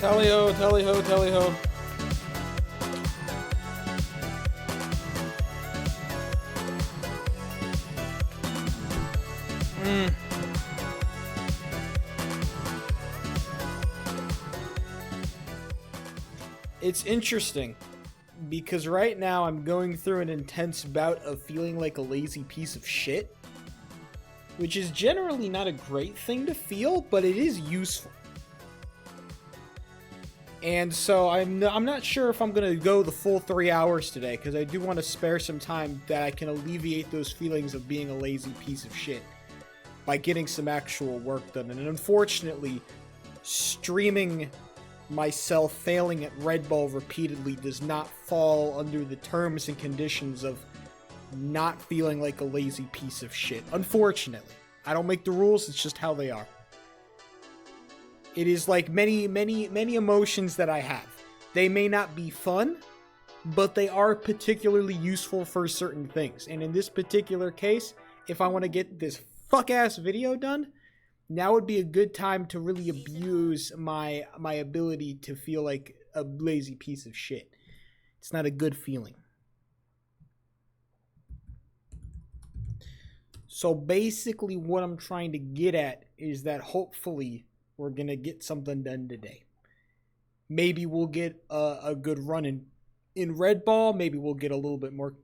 Tally-ho, tally-ho, tally-ho. It's interesting, because right now I'm going through an intense bout of feeling like a lazy piece of shit, which is generally not a great thing to feel, but it is useful. And so I'm not sure if I'm going to go the full 3 hours today, because I do want to spare some time that I can alleviate those feelings of being a lazy piece of shit by getting some actual work done. And unfortunately, streaming myself failing at REDBALL repeatedly does not fall under the terms and conditions of not feeling like a lazy piece of shit. Unfortunately. I don't make the rules, it's just how they are. It is like many emotions that I have. They may not be fun, but they are particularly useful for certain things. And in this particular case, if I want to get this fuck-ass video done, now would be a good time to really abuse my ability to feel like a lazy piece of shit. It's not a good feeling. So basically what I'm trying to get at is that hopefully we're going to get something done today. Maybe we'll get a good run in REDBALL. Maybe we'll get a little bit more...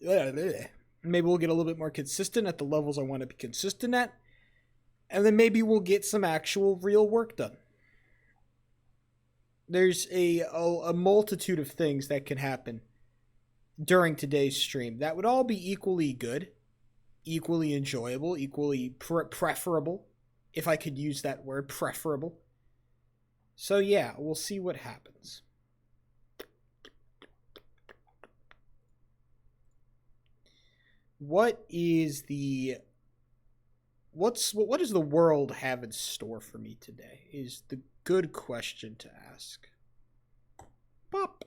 Maybe we'll get a little bit more consistent at the levels I want to be consistent at. And then maybe we'll get some actual real work done. There's a multitude of things that can happen during today's stream that would all be equally good, equally enjoyable, equally preferable, if I could use that word, preferable. So yeah, we'll see what happens. What does the world have in store for me today is the good question to ask. Pop.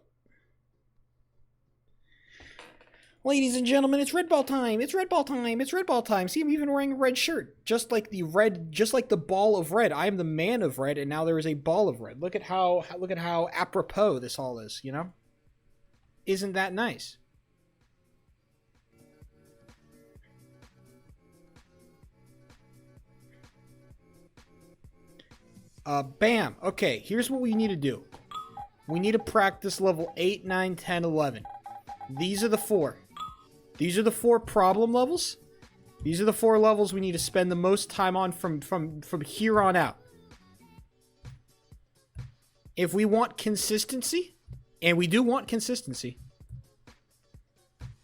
Ladies and gentlemen, it's REDBALL time. It's REDBALL time. It's REDBALL time. See, I'm even wearing a red shirt, just like the ball of red. I am the man of red, and now there is a ball of red. Look at how apropos this all is. You know, isn't that nice? Bam. Okay, here's what we need to do. We need to practice level 8, 9, 10, 11. These are the four. These are the four problem levels. These are the four levels we need to spend the most time on from here on out. If we want consistency, and we do want consistency,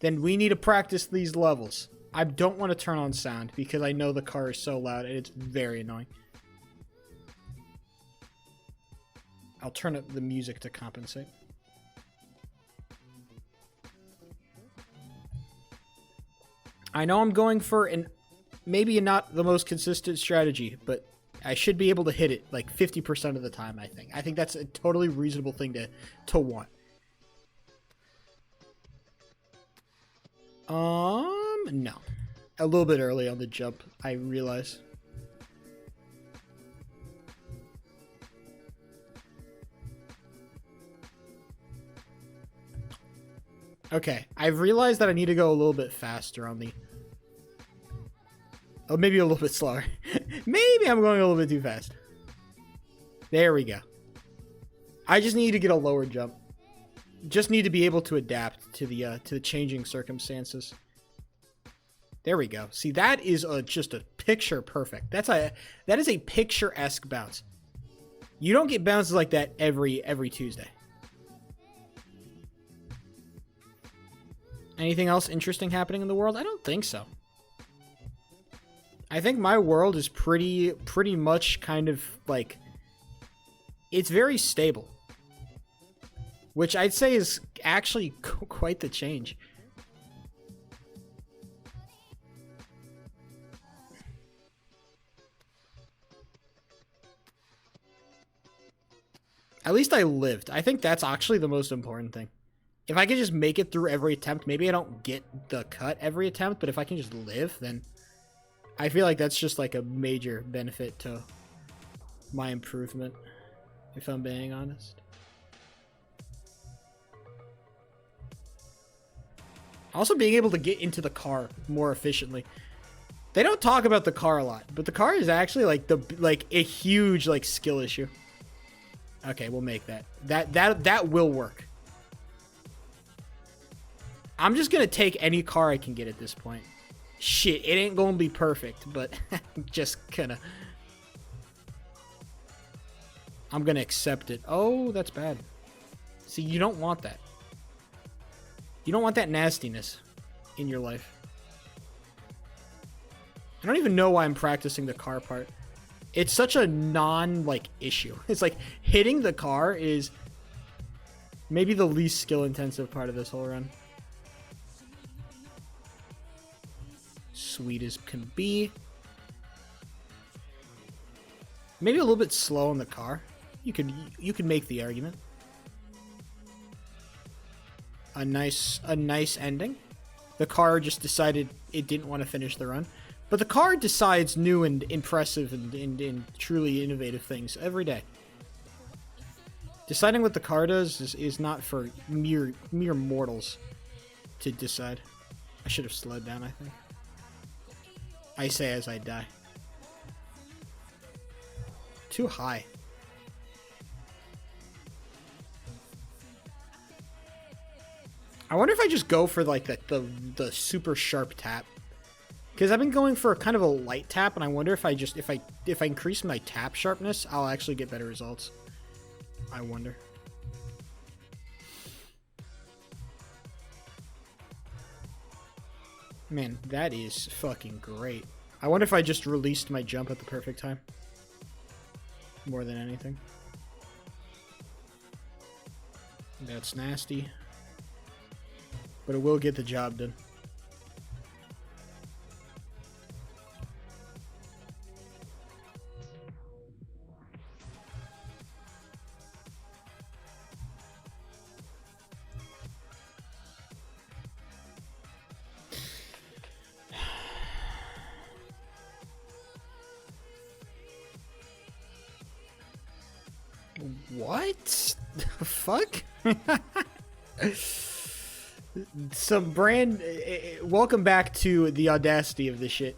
then we need to practice these levels. I don't want to turn on sound because I know the car is so loud and it's very annoying. I'll turn up the music to compensate. I know I'm going for maybe not the most consistent strategy, but I should be able to hit it like 50% of the time, I think. I think that's a totally reasonable thing to want. No. A little bit early on the jump, I realize. Okay, I've realized that I need to go a little bit faster on the... Oh, maybe a little bit slower. Maybe I'm going a little bit too fast. There we go. I just need to get a lower jump. Just need to be able to adapt to the changing circumstances. There we go. See, that is just a picture perfect. That is a picture-esque bounce. You don't get bounces like that every Tuesday. Anything else interesting happening in the world? I don't think so. I think my world is pretty much kind of like... It's very stable. Which I'd say is actually quite the change. At least I lived. I think that's actually the most important thing. If I could just make it through every attempt, maybe I don't get the cut every attempt, but if I can just live, then I feel like that's just like a major benefit to my improvement. if I'm being honest. Also being able to get into the car more efficiently. They don't talk about the car a lot, but the car is actually like a huge like skill issue. Okay, we'll make that. That will work. I'm just gonna take any car I can get at this point. Shit, it ain't gonna be perfect, but just gonna. I'm gonna accept it. Oh, that's bad. See, you don't want that. You don't want that nastiness in your life. I don't even know why I'm practicing the car part. It's such a non-like issue. It's like hitting the car is maybe the least skill-intensive part of this whole run. Sweet as can be. Maybe a little bit slow on the car. You could make the argument. A nice ending. The car just decided it didn't want to finish the run. But the car decides new and impressive and truly innovative things every day. Deciding what the car does is not for mere mortals to decide. I should have slowed down, I think. I say as I die. Too high. I wonder if I just go for like the super sharp tap. Because I've been going for kind of a light tap, and I wonder if if I increase my tap sharpness, I'll actually get better results. I wonder. Man, that is fucking great. I wonder if I just released my jump at the perfect time. More than anything. That's nasty. But it will get the job done. What the fuck? Some brand. Welcome back to the audacity of this shit.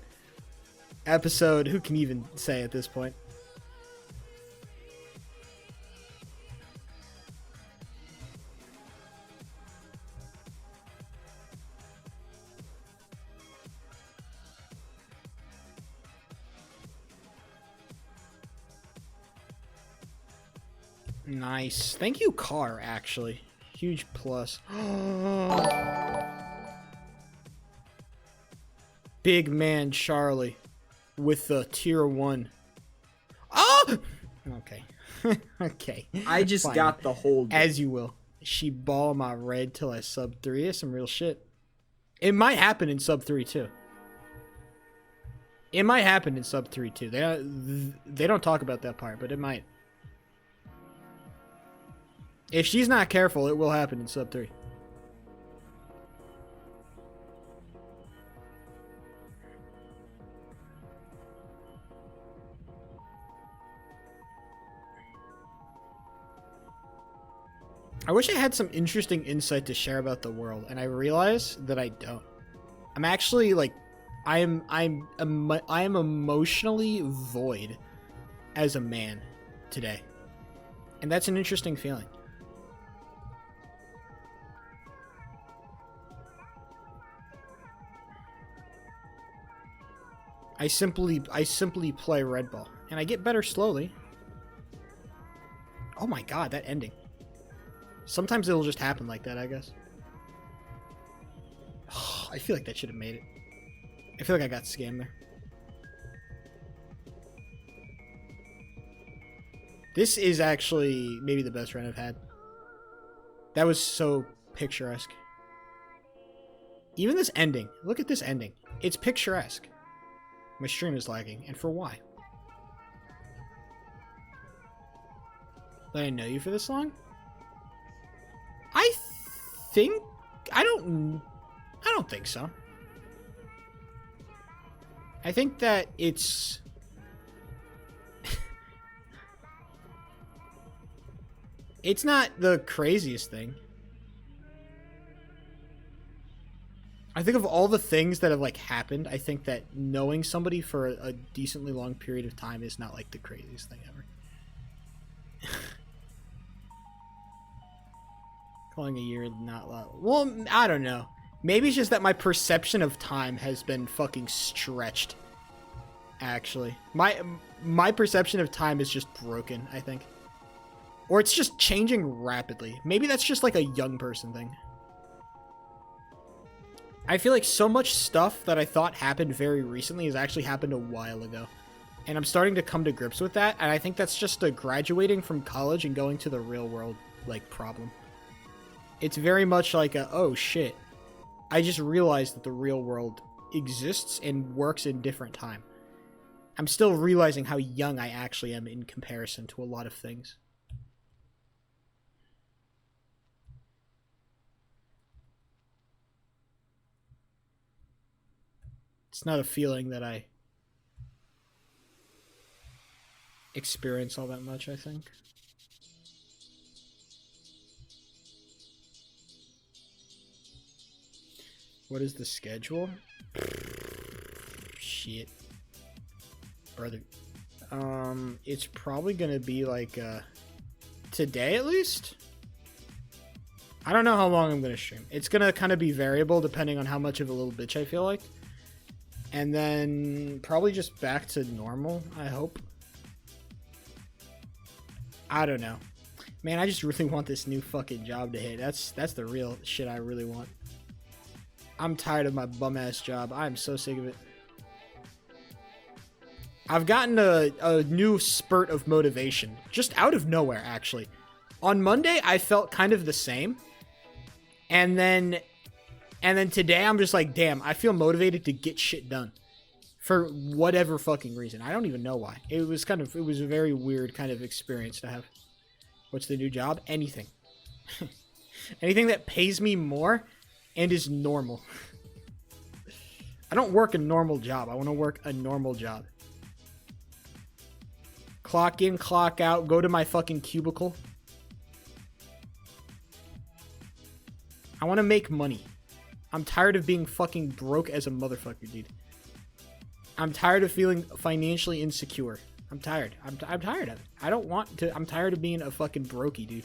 Episode. Who can even say at this point? Nice. Thank you, car, actually. Huge plus. Big man Charlie with the tier 1. Oh! Okay. Okay. I just Fine. got the hold. As you will. She ball my red till I sub 3. That's some real shit. It might happen in sub 3 too. It might happen in sub 3 too. They don't talk about that part, but it might. If she's not careful, it will happen in sub 3. I wish I had some interesting insight to share about the world, and I realize that I don't. I'm actually like, I am emotionally void as a man today, and that's an interesting feeling. I simply play REDBALL, and I get better slowly. Oh my god, that ending. Sometimes it'll just happen like that, I guess. Oh, I feel like that should have made it. I feel like I got scammed there. This is actually maybe the best run I've had. That was so picturesque. Even this ending. Look at this ending. It's picturesque. My stream is lagging, and for why? Did I know you for this long? I don't think so. I think that it's It's not the craziest thing. I think of all the things that have like happened, I think that knowing somebody for a decently long period of time is not like the craziest thing ever. Calling a year not lot. Well, I don't know. Maybe it's just that my perception of time has been fucking stretched. Actually, my perception of time is just broken, I think. Or it's just changing rapidly. Maybe that's just like a young person thing. I feel like so much stuff that I thought happened very recently has actually happened a while ago. And I'm starting to come to grips with that, and I think that's just a graduating from college and going to the real world, like, problem. It's very much like a, oh shit, I just realized that the real world exists and works in different time. I'm still realizing how young I actually am in comparison to a lot of things. It's not a feeling that I experience all that much, I think. What is the schedule? Shit. Brother. It's probably gonna be like, today at least? I don't know how long I'm gonna stream. It's gonna kind of be variable depending on how much of a little bitch I feel like. And then probably just back to normal, I hope. I don't know. Man, I just really want this new fucking job to hit. That's the real shit I really want. I'm tired of my bum-ass job. I'm so sick of it. I've gotten a new spurt of motivation. Just out of nowhere, actually. On Monday, I felt kind of the same. And then today, I'm just like, damn, I feel motivated to get shit done. For whatever fucking reason. I don't even know why. It was a very weird kind of experience to have. What's the new job? Anything. Anything that pays me more and is normal. I don't work a normal job. I want to work a normal job. Clock in, clock out, go to my fucking cubicle. I want to make money. I'm tired of being fucking broke as a motherfucker, dude. I'm tired of feeling financially insecure. I'm tired. I'm tired of it. I don't want to. I'm tired of being a fucking brokey, dude.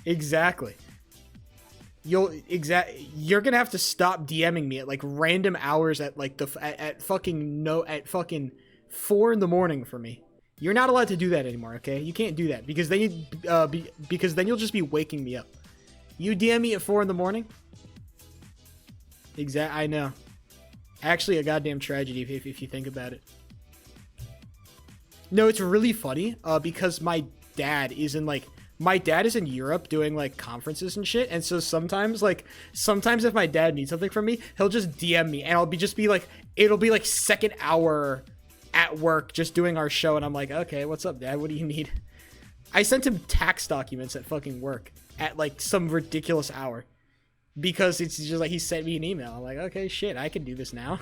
Exactly. You're gonna have to stop DMing me at like random hours at like at fucking 4 in the morning for me. You're not allowed to do that anymore, okay? You can't do that because then you'll just be waking me up. You DM me at 4 in the morning? I know. Actually, a goddamn tragedy if you think about it. No, it's really funny because my dad is in Europe doing like conferences and shit, and so sometimes if my dad needs something from me, he'll just DM me, and it'll be like second hour at work just doing our show, and I'm like, okay, what's up, Dad? What do you need? I sent him tax documents at fucking work at like some ridiculous hour because it's just like he sent me an email. I'm like, okay, shit, I can do this now.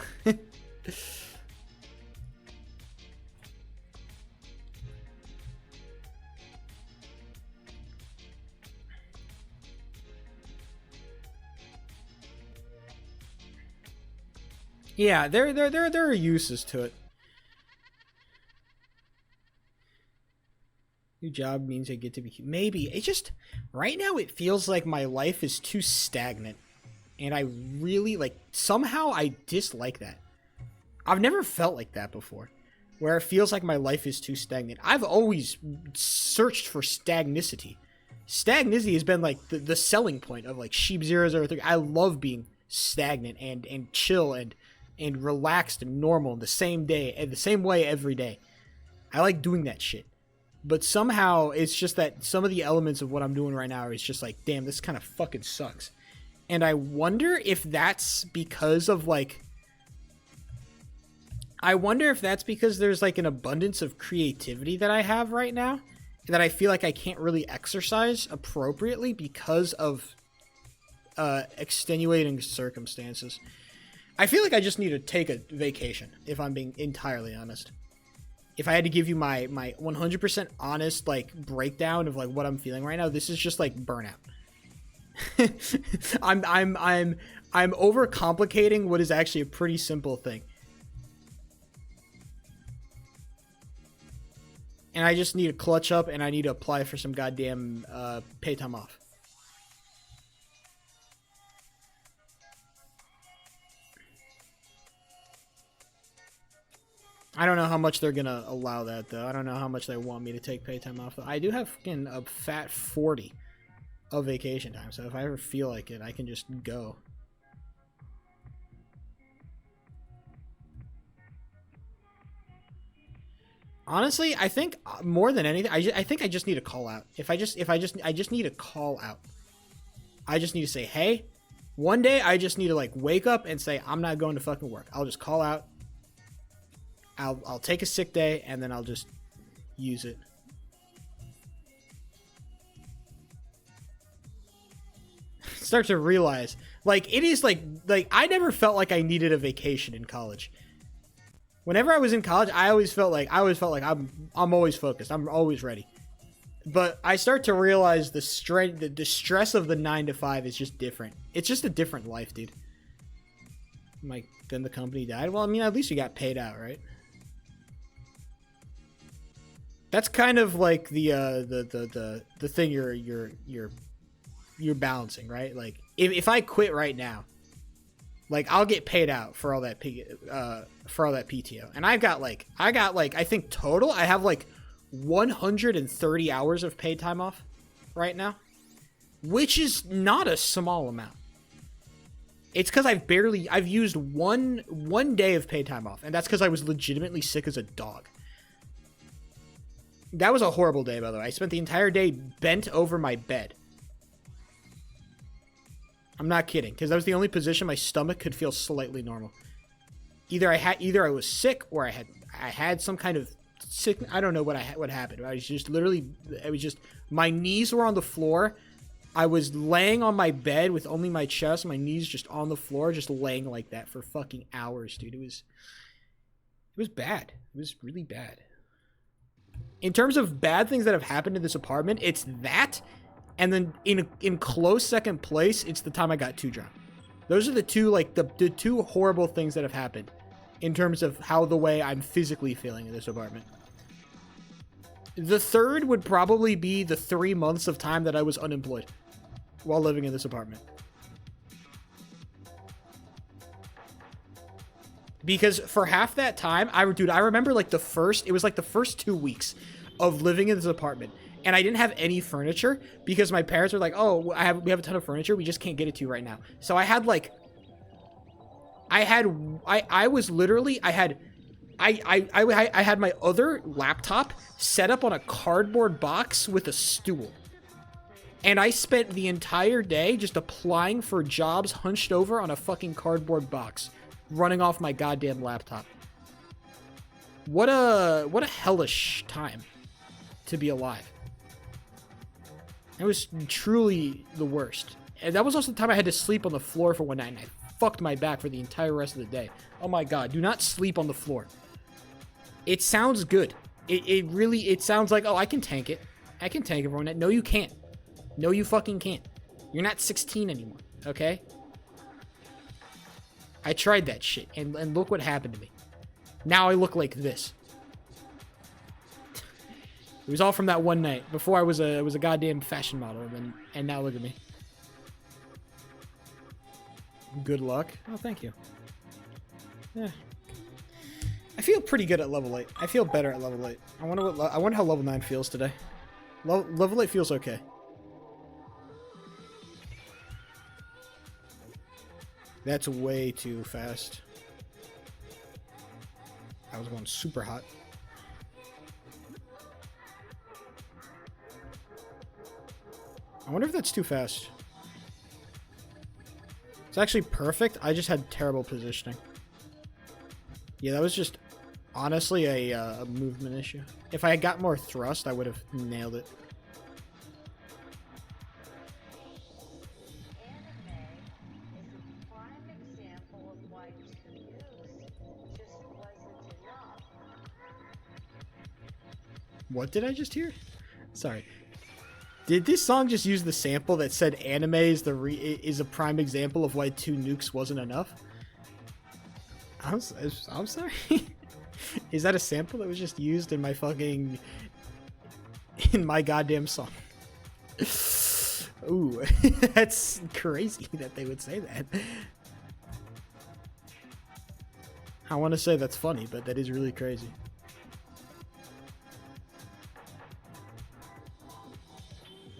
Yeah, there are uses to it. New job means I get to be... Maybe. It just... Right now, it feels like my life is too stagnant. And I really, somehow I dislike that. I've never felt like that before. Where it feels like my life is too stagnant. I've always searched for stagnicity. Stagnicity has been, the selling point of, Sheep 003. I love being stagnant and chill and relaxed and normal the same day and the same way every day. I like doing that shit. But somehow it's just that some of the elements of what I'm doing right now is just like, damn, this kind of fucking sucks. And I wonder if that's because of there's an abundance of creativity that I have right now. that I feel like I can't really exercise appropriately because of extenuating circumstances. I feel like I just need to take a vacation, if I'm being entirely honest. If I had to give you my 100% honest like breakdown of like what I'm feeling right now, this is just like burnout. I'm overcomplicating what is actually a pretty simple thing. And I just need to clutch up and I need to apply for some goddamn pay time off. I don't know how much they're going to allow that, though. I don't know how much they want me to take pay time off. I do have fucking a fat 40 of vacation time, so if I ever feel like it, I can just go. Honestly, I think more than anything, I think I just need to call out. I just need to call out. I just need to say, hey, one day I just need to like wake up and say, I'm not going to fucking work. I'll just call out. I'll take a sick day and then I'll just use it. Start to realize, like, it is like I never felt like I needed a vacation in college. Whenever I was in college, I always felt like I'm always focused. I'm always ready. But I start to realize the stress of the 9 to 5 is just different. It's just a different life, dude. Like, then the company died. Well, I mean, at least you got paid out, right? That's kind of like the thing you're balancing, right? Like if I quit right now, like I'll get paid out for all that PTO, and I got like I think total I have like 130 hours of paid time off right now, which is not a small amount. It's because I've used one day of paid time off, and that's because I was legitimately sick as a dog. That was a horrible day, by the way. I spent the entire day bent over my bed. I'm not kidding, because that was the only position my stomach could feel slightly normal. Either I was sick or I had some kind of sick. I don't know what happened. I was just literally. It was just my knees were on the floor. I was laying on my bed with only my chest, my knees just on the floor, just laying like that for fucking hours, dude. It was bad. It was really bad. In terms of bad things that have happened in this apartment, it's that, and then in close second place, it's the time I got too drunk. Those are the two the two horrible things that have happened in terms of how the way I'm physically feeling in this apartment. The third would probably be the 3 months of time that I was unemployed while living in this apartment. Because for half that time, I remember like it was like the first 2 weeks of living in this apartment, and I didn't have any furniture because my parents were like, "Oh, we have a ton of furniture, we just can't get it to you right now." So I had my other laptop set up on a cardboard box with a stool. And I spent the entire day just applying for jobs hunched over on a fucking cardboard box, running off my goddamn laptop. What a hellish time to be alive. It was truly the worst. And that was also the time I had to sleep on the floor for one night, and I fucked my back for the entire rest of the day. Oh my god, do not sleep on the floor. It sounds good. It sounds like, oh, I can tank it. I can tank it for one night. No, you can't. No, you fucking can't. You're not 16 anymore, okay? I tried that shit, and look what happened to me. Now I look like this. It was all from that one night. Before I was a goddamn fashion model, and now look at me. Good luck. Oh, thank you. Yeah. I feel pretty good at level 8. I feel better at level 8. I wonder how level 9 feels today. Level 8 feels okay. That's way too fast. I was going super hot. I wonder if that's too fast. It's actually perfect. I just had terrible positioning. Yeah, that was just Honestly, a movement issue. If I had got more thrust, I would have nailed it. What did I just hear? Sorry. Did this song just use the sample that said anime is a prime example of why 2 nukes wasn't enough? I'm sorry. Is that a sample that was just used in my fucking... in my goddamn song? Ooh, that's crazy that they would say that. I want to say that's funny, but that is really crazy.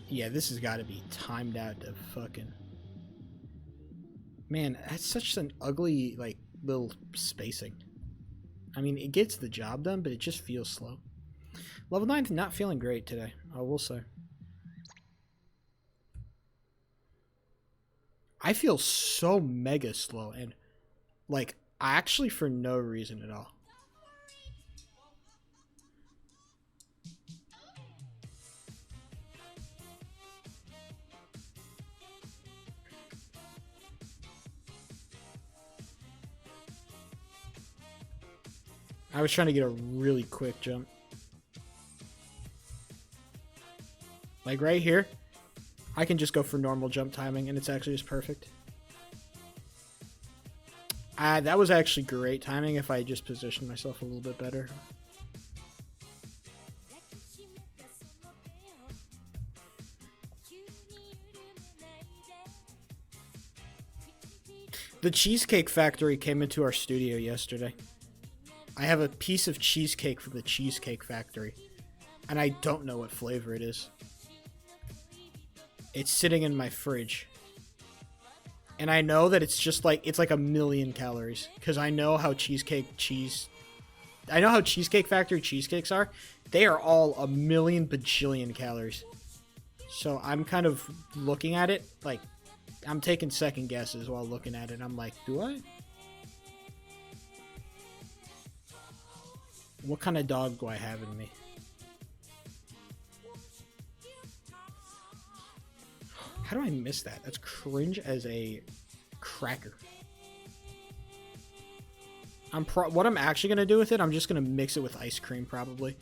Yeah, this has got to be timed out to fucking... Man, that's such an ugly, like, little spacing. I mean, it gets the job done, but it just feels slow. Level 9's not feeling great today, I will say. I feel so mega slow, and, like, actually for no reason at all. I was trying to get a really quick jump. Like right here, I can just go for normal jump timing and it's actually just perfect. That was actually great timing if I just positioned myself a little bit better. The Cheesecake Factory came into our studio yesterday. I have a piece of cheesecake from the Cheesecake Factory, and I don't know what flavor it is. It's sitting in my fridge. And I know that it's just like, it's like 1,000,000 calories, because I know how Cheesecake Factory cheesecakes are. They are all 1,000,000 bajillion calories. So I'm kind of looking at it, like, I'm taking second guesses while looking at it. I'm like, do I? What kind of dog do I have in me? How do I miss that? That's cringe as a cracker. What I'm actually going to do with it, I'm just going to mix it with ice cream probably.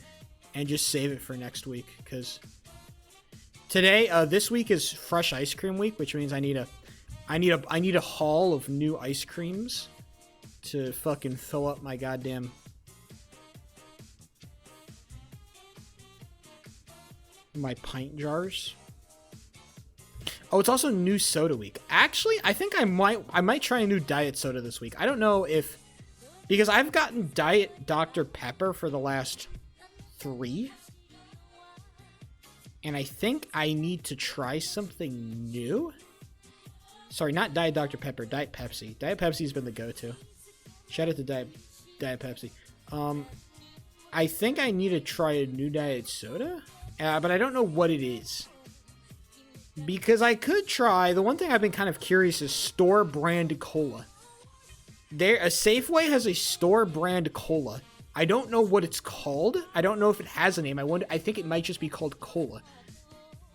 And just save it for next week. Because today, this week is fresh ice cream week, which means I need a haul of new ice creams to fucking fill up my goddamn... my pint jars. Oh, it's also new soda week. Actually, I think I might try a new diet soda this week. I don't know if, because I've gotten Diet Dr. Pepper for the last 3. And I think I need to try something new. Sorry, not Diet Dr. Pepper, Diet Pepsi. Diet Pepsi's been the go-to. Shout out to Diet Pepsi. I think I need to try a new diet soda, but I don't know what it is. Because I could try, the one thing I've been kind of curious is store brand cola. A Safeway has a store brand cola. I don't know what it's called. I don't know if it has a name. I think it might just be called cola.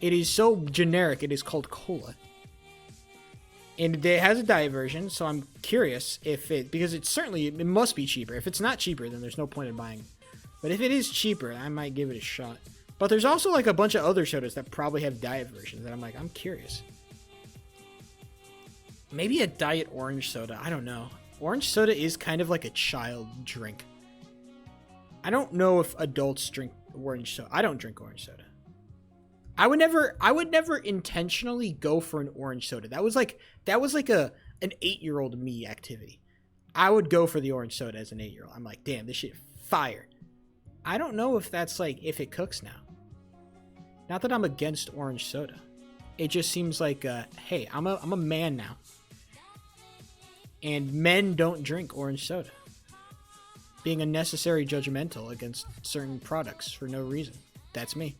It is so generic, it is called cola. And it has a diet version, so I'm curious if because it must be cheaper. If it's not cheaper, then there's no point in buying it. But if it is cheaper, I might give it a shot. But there's also like a bunch of other sodas that probably have diet versions that I'm curious. Maybe a diet orange soda. I don't know. Orange soda is kind of like a child drink. I don't know if adults drink orange soda. I don't drink orange soda. I would never intentionally go for an orange soda. That was like an 8-year-old me activity. I would go for the orange soda as an 8-year-old. I'm like, damn, this shit fire. I don't know if that's like if it cooks now. Not that I'm against orange soda. It just seems like, hey, I'm a man now. And men don't drink orange soda. Being unnecessary judgmental against certain products for no reason. That's me.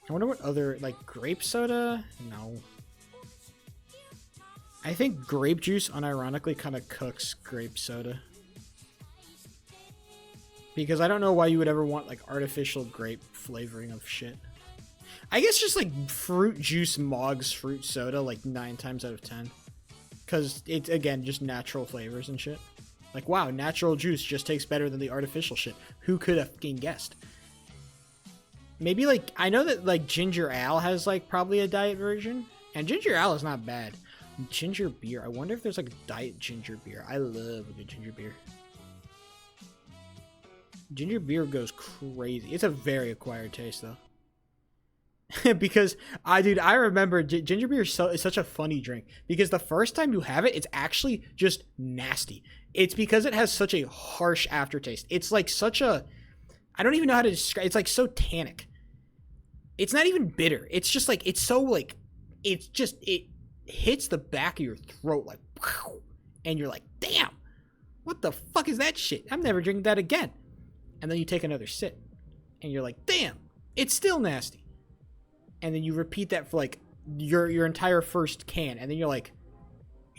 I wonder what other, like grape soda? No. I think grape juice unironically kind of cooks grape soda. Because I don't know why you would ever want like artificial grape flavoring of shit. I guess just like fruit juice mogs fruit soda like 9 times out of 10. Because it's, again, just natural flavors and shit. Like, wow, natural juice just tastes better than the artificial shit. Who could have fucking guessed? Maybe like, I know that like ginger ale has like probably a diet version. And ginger ale is not bad. Ginger beer. I wonder if there's like a diet ginger beer. I love a good ginger beer. Ginger beer goes crazy. It's a very acquired taste though. Because I remember ginger beer is such a funny drink because the first time you have it, it's actually just nasty. It's because it has such a harsh aftertaste. It's like such a, I don't even know how to describe. It's like so tannic. It's not even bitter. It's just like, it's so like, it's just, it hits the back of your throat like, and you're like, damn, what the fuck is that shit? I'm never drinking that again. And then you take another sip and you're like, damn, it's still nasty. And then you repeat that for like your entire first can. And then you're like,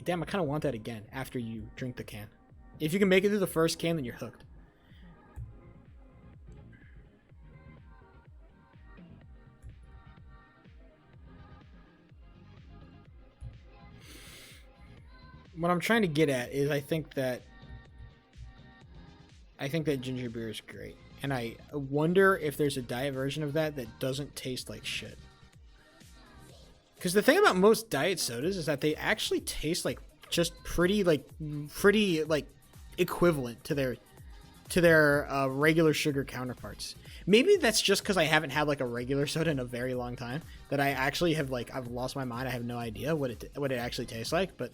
damn, I kind of want that again after you drink the can. If you can make it through the first can, then you're hooked. What I'm trying to get at is I think that ginger beer is great. And I wonder if there's a diet version of that that doesn't taste like shit. Because the thing about most diet sodas is that they actually taste like just pretty equivalent to their regular sugar counterparts. Maybe that's just because I haven't had like a regular soda in a very long time that I actually have like, I've lost my mind. I have no idea what it actually tastes like, but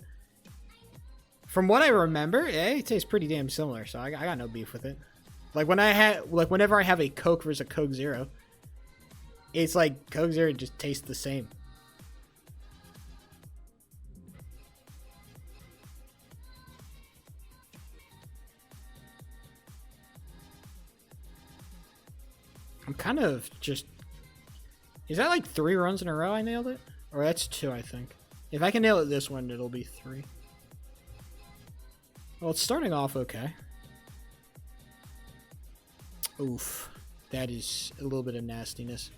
from what I remember, it tastes pretty damn similar, so I got no beef with it. Like whenever I have a Coke versus a Coke Zero, it's like Coke Zero just tastes the same. I'm kind of just, is that like 3 runs in a row I nailed it? Or that's 2, I think. If I can nail it this one, it'll be 3. Well, it's starting off okay. Oof. That is a little bit of nastiness.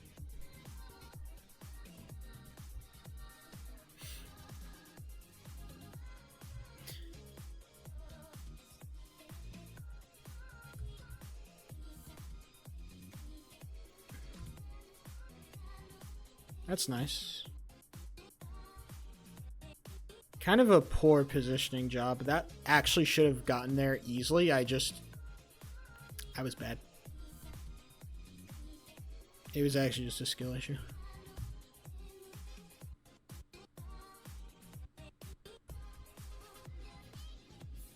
That's nice. Kind of a poor positioning job. That actually should have gotten there easily. I was bad. It was actually just a skill issue.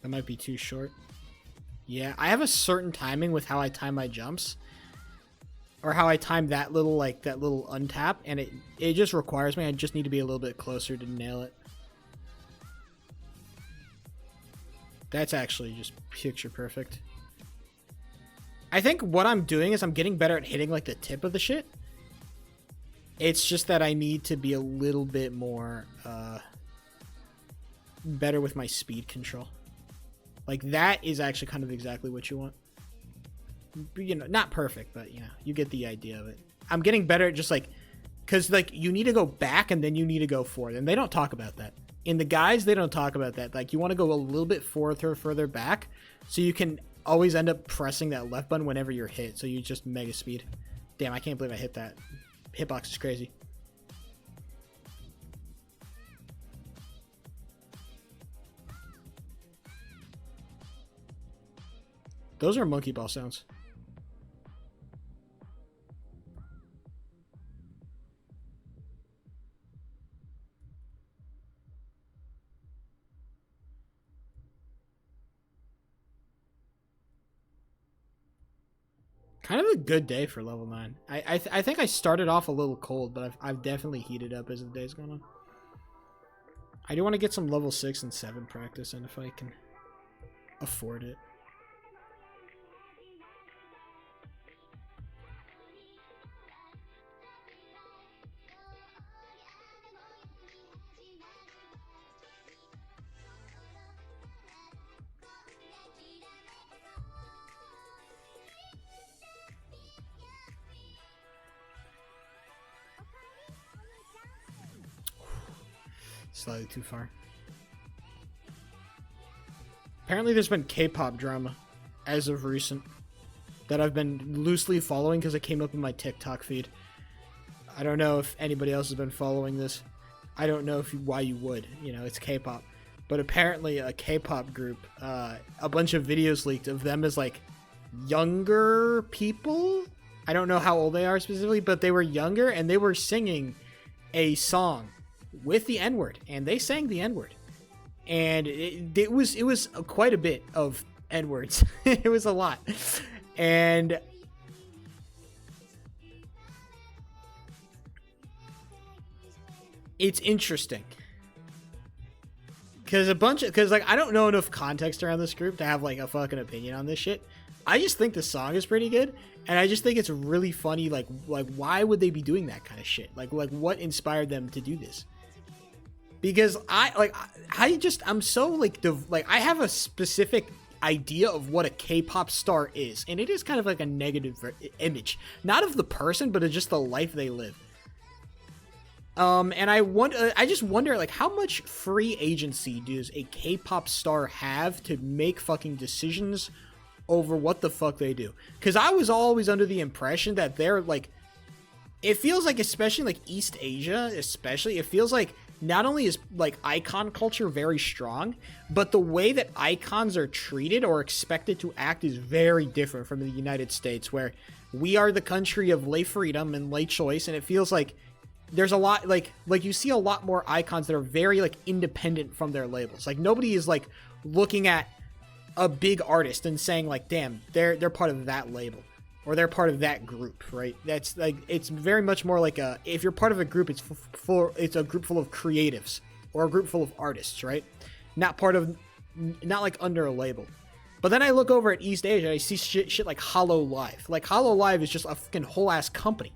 That might be too short. Yeah, I have a certain timing with how I time my jumps. Or how I time that little untap, and it just requires me, I just need to be a little bit closer to nail it. That's actually just picture perfect. I think what I'm doing is I'm getting better at hitting like the tip of the shit. It's just that I need to be a little bit more better with my speed control. Like that is actually kind of exactly what you want. You know, not perfect, but you know, you get the idea of it. I'm getting better at just like, because like you need to go back and then you need to go forward, and they don't talk about that. In the guides, they don't talk about that. Like you want to go a little bit further back so you can always end up pressing that left button whenever you're hit, so you just mega speed. Damn, I can't believe I hit that. Hitbox is crazy. Those are monkey ball sounds. Kind of a good day for level 9. I think I started off a little cold, but I've definitely heated up as the day's gone on. I do want to get some level 6 and 7 practice in if I can afford it. slightly too far. Apparently there's been K-pop drama as of recent that I've been loosely following because it came up in my TikTok feed. I don't know if anybody else has been following this. I don't know why you would. You know, it's K-pop. But apparently a K-pop group, a bunch of videos leaked of them as like younger people. I don't know how old they are specifically, but they were younger and they were singing a song with the N-word, and they sang the N-word. And it was quite a bit of N-words. It was a lot. And it's interesting because like I don't know enough context around this group to have like a fucking opinion on this shit. I just think the song is pretty good, and I just think it's really funny. Like why would they be doing that kind of shit? Like what inspired them to do this? Because I'm so like I have a specific idea of what a K-pop star is, and it is kind of like a negative image, not of the person, but of just the life they live. And I just wonder, like, how much free agency does a K-pop star have to make fucking decisions over what the fuck they do? Because I was always under the impression that they're like, it feels like, especially like East Asia, it feels like not only is like icon culture very strong, but the way that icons are treated or expected to act is very different from the United States, where we are the country of lay freedom and lay choice, and it feels like there's a lot like you see a lot more icons that are very like independent from their labels. Like nobody is like looking at a big artist and saying like, damn, they're part of that label or they're part of that group, right? That's like, it's very much more like if you're part of a group, it's a group full of creatives or a group full of artists, right? Not like under a label. But then I look over at East Asia, I see shit like Hollow Live. Like Hollow Live is just a fucking whole ass company.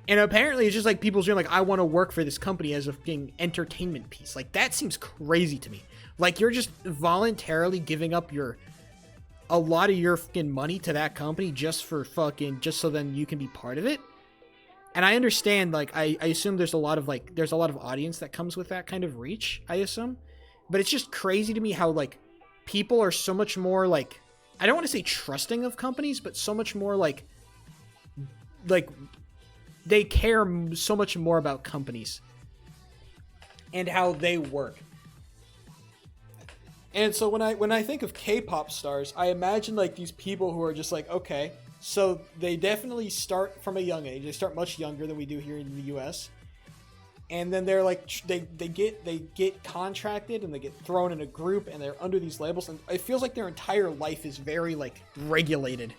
And apparently it's just like people's dream, like, I want to work for this company as a fucking entertainment piece. Like, that seems crazy to me. Like, you're just voluntarily giving up a lot of your fucking money to that company just so then you can be part of it. And I understand, like, I assume there's a lot of audience that comes with that kind of reach, I assume. But it's just crazy to me how, like, people are so much more, like, I don't want to say trusting of companies, but so much more, like, they care so much more about companies and how they work. And so when I think of K-pop stars, I imagine like these people who are just like, okay, so they definitely start from a young age. They start much younger than we do here in the US. And then they're like, they get contracted and they get thrown in a group and they're under these labels. And it feels like their entire life is very like regulated.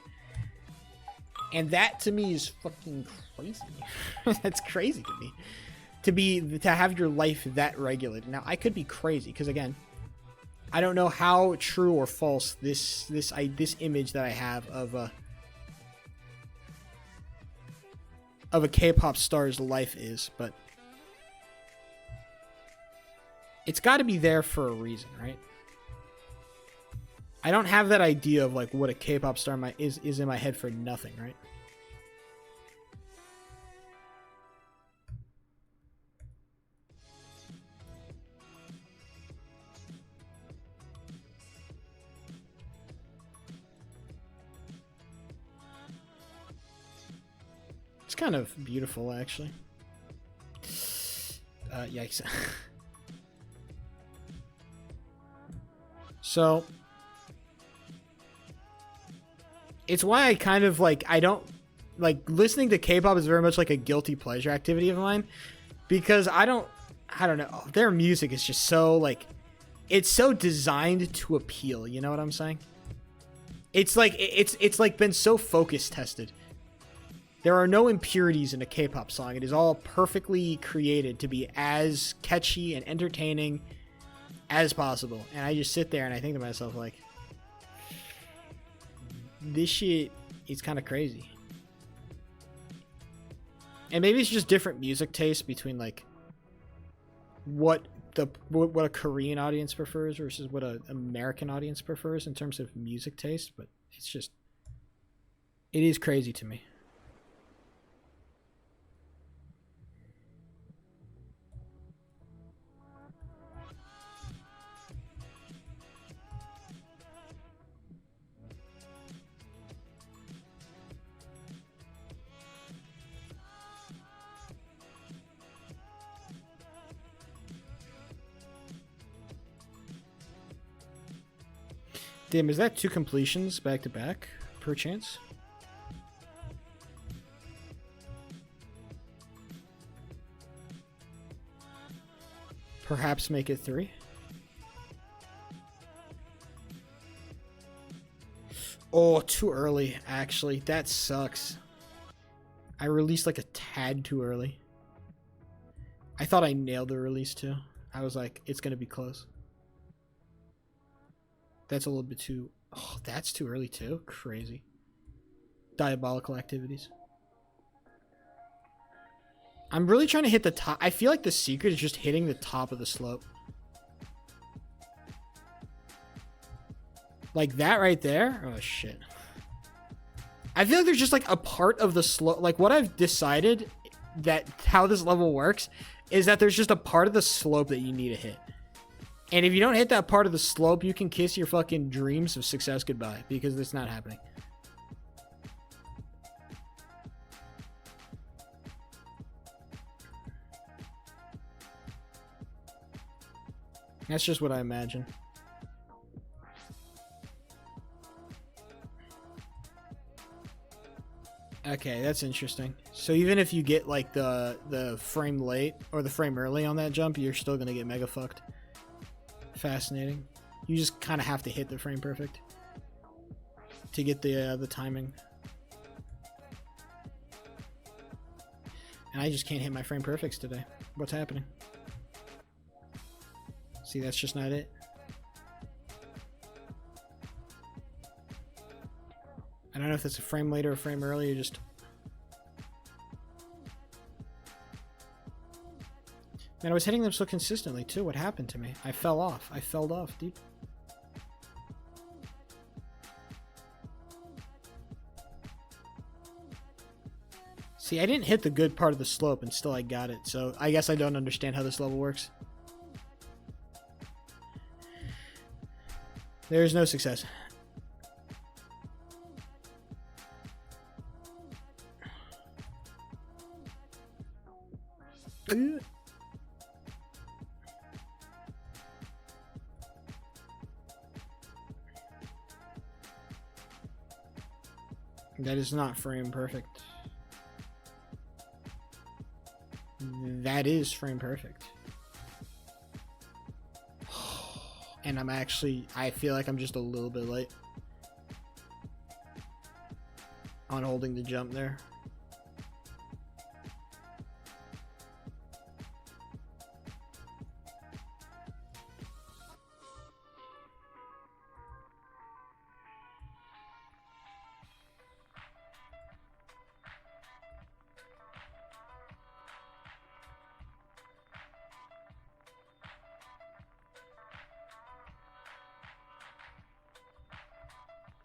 And that to me is fucking crazy. That's crazy to me. To have your life that regulated. Now, I could be crazy because, again, I don't know how true or false this image that I have of a K-pop star's life is, but it's got to be there for a reason, right? I don't have that idea of like what a K-pop star is in my head for nothing, right? It's kind of beautiful, actually. Yikes. So it's why I kind of like, I don't like listening to K-pop is very much like a guilty pleasure activity of mine, because I don't know, their music is just so like, it's so designed to appeal, you know what I'm saying? It's like it's like been so focus tested. There are no impurities in a K-pop song. It is all perfectly created to be as catchy and entertaining as possible. And I just sit there and I think to myself, like, this shit is kind of crazy. And maybe it's just different music tastes between, like, what a Korean audience prefers versus what an American audience prefers in terms of music taste. But it's just, it is crazy to me. Damn, is that 2 completions back to back per chance? Perhaps make it 3. Oh, too early, actually. That sucks. I released like a tad too early. I thought I nailed the release too. I was like, it's going to be close. That's a little bit too... Oh, that's too early too? Crazy. Diabolical activities. I'm really trying to hit the top. I feel like the secret is just hitting the top of the slope. Like that right there? Oh, shit. I feel like there's just like a part of the slope. Like what I've decided that how this level works is that there's just a part of the slope that you need to hit. And if you don't hit that part of the slope, you can kiss your fucking dreams of success goodbye because it's not happening. That's just what I imagine. Okay, that's interesting. So even if you get like the frame late or the frame early on that jump, you're still gonna get mega fucked. Fascinating. You just kind of have to hit the frame perfect to get the timing. And I just can't hit my frame perfects today. What's happening? See, that's just not it. I don't know if it's a frame late or a frame early, or just... Man, I was hitting them so consistently, too. What happened to me? I fell off. I fell off, dude. See, I didn't hit the good part of the slope, and still I got it. So, I guess I don't understand how this level works. There's no success. That is not frame perfect. That is frame perfect. And I'm actually, I feel like I'm just a little bit late on holding the jump there.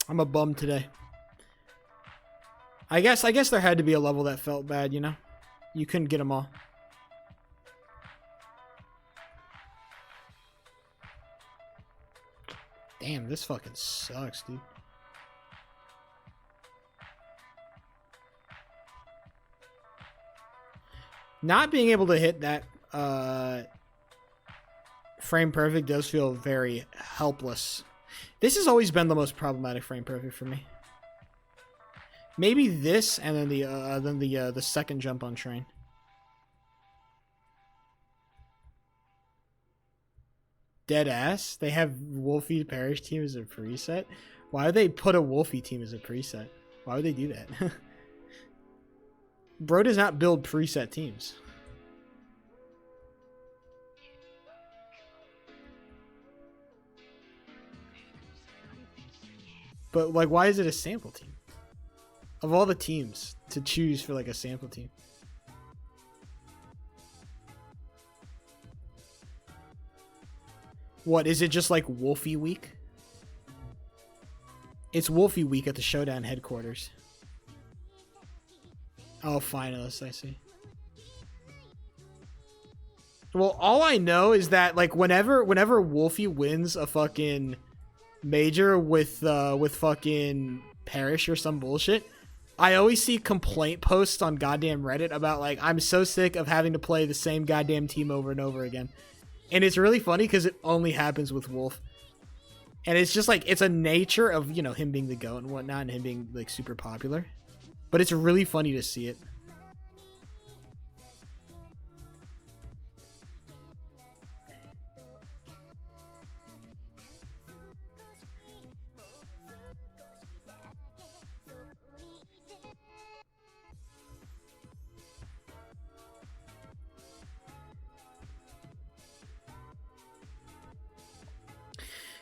I'm a bum today. I guess there had to be a level that felt bad, you know? You couldn't get them all. Damn, this fucking sucks, dude. Not being able to hit that frame perfect does feel very helpless. This has always been the most problematic frame perfect for me. Maybe this, and then the second jump on train. Dead ass. They have Wolfie Parish team as a preset. Why would they put a Wolfie team as a preset? Why would they do that? Bro does not build preset teams. But, like, why is it a sample team? Of all the teams to choose for, like, a sample team. What, is it just, like, Wolfie Week? It's Wolfie Week at the Showdown headquarters. Oh, finalists, I see. Well, all I know is that, like, whenever Wolfie wins a fucking... major with fucking Parish or some bullshit, I always see complaint posts on goddamn Reddit about like, I'm so sick of having to play the same goddamn team over and over again. And it's really funny because it only happens with Wolf. And it's just like, it's a nature of, you know, him being the GOAT and whatnot, and him being like super popular. But it's really funny to see it.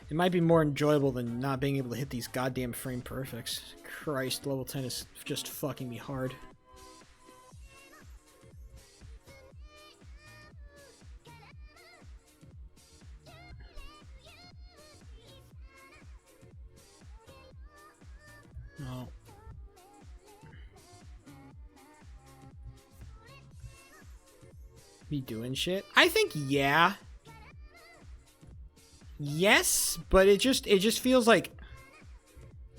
It might be more enjoyable than not being able to hit these goddamn frame perfects. Christ, level 10 is just fucking me hard. No. Be doing shit? I think yeah. Yes, but it just feels like,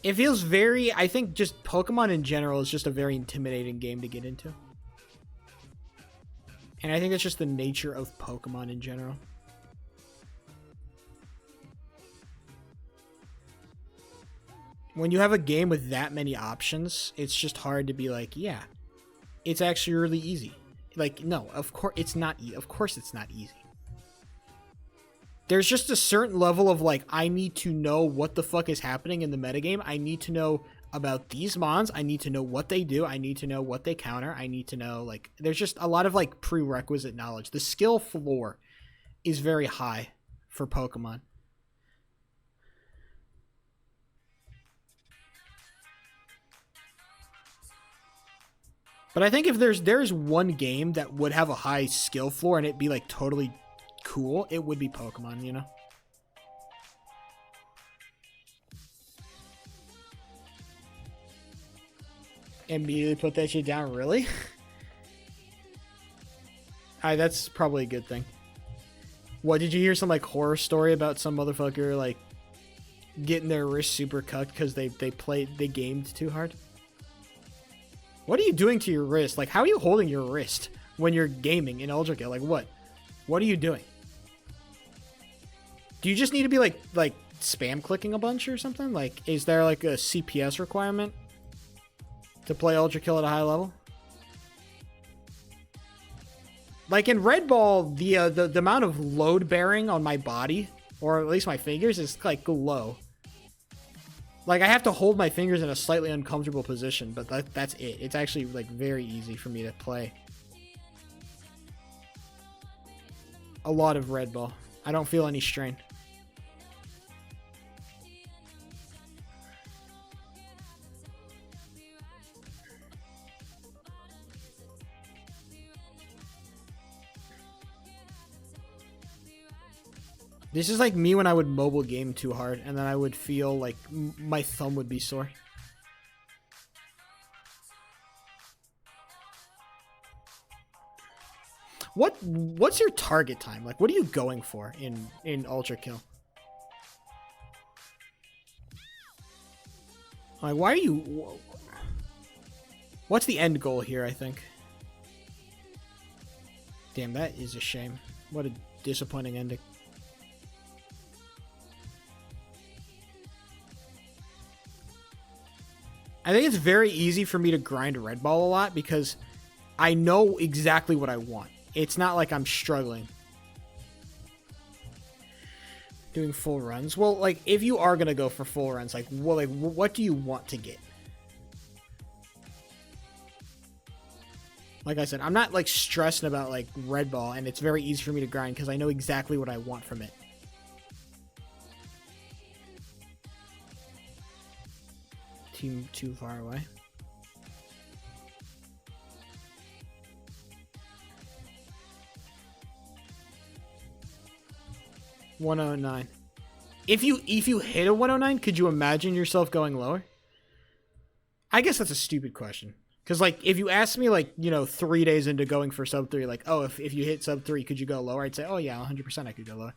it feels very, I think just Pokemon in general is just a very intimidating game to get into. And I think that's just the nature of Pokemon in general. When you have a game with that many options, it's just hard to be like, yeah, it's actually really easy. Like, no, of course it's not. Of course it's not easy. There's just a certain level of like, I need to know what the fuck is happening in the metagame. I need to know about these mons. I need to know what they do. I need to know what they counter. I need to know, like, there's just a lot of like prerequisite knowledge. The skill floor is very high for Pokemon. But I think if there's one game that would have a high skill floor and it'd be like totally cool, it would be Pokemon, you know? Immediately put that shit down, really? That's probably a good thing. What, did you hear some like horror story about some motherfucker like getting their wrist super cut because they gamed too hard? What are you doing to your wrist? Like, how are you holding your wrist when you're gaming in Ultra Kill? Like, what? What are you doing? Do you just need to be like spam clicking a bunch or something? Like, is there like a CPS requirement to play Ultra Kill at a high level? Like in Red Ball, the amount of load bearing on my body, or at least my fingers, is like low. Like, I have to hold my fingers in a slightly uncomfortable position, but that's it. It's actually like very easy for me to play a lot of Red Ball. I don't feel any strain. This is like me when I would mobile game too hard, and then I would feel like my thumb would be sore. What's your target time? Like, what are you going for in Ultra Kill? Like, why are you... What's the end goal here, I think? Damn, that is a shame. What a disappointing ending. I think it's very easy for me to grind Red Ball a lot because I know exactly what I want. It's not like I'm struggling doing full runs. Well, like, if you are going to go for full runs, like, well, like, what do you want to get? Like I said, I'm not, like, stressing about, like, Red Ball, and it's very easy for me to grind because I know exactly what I want from it. Team too far away. $109. If you hit a 109, could you imagine yourself going lower? I guess that's a stupid question. Because, like, if you ask me, like, you know, 3 days into going for sub 3, like, oh, if you hit sub 3, could you go lower? I'd say, oh, yeah, 100% I could go lower.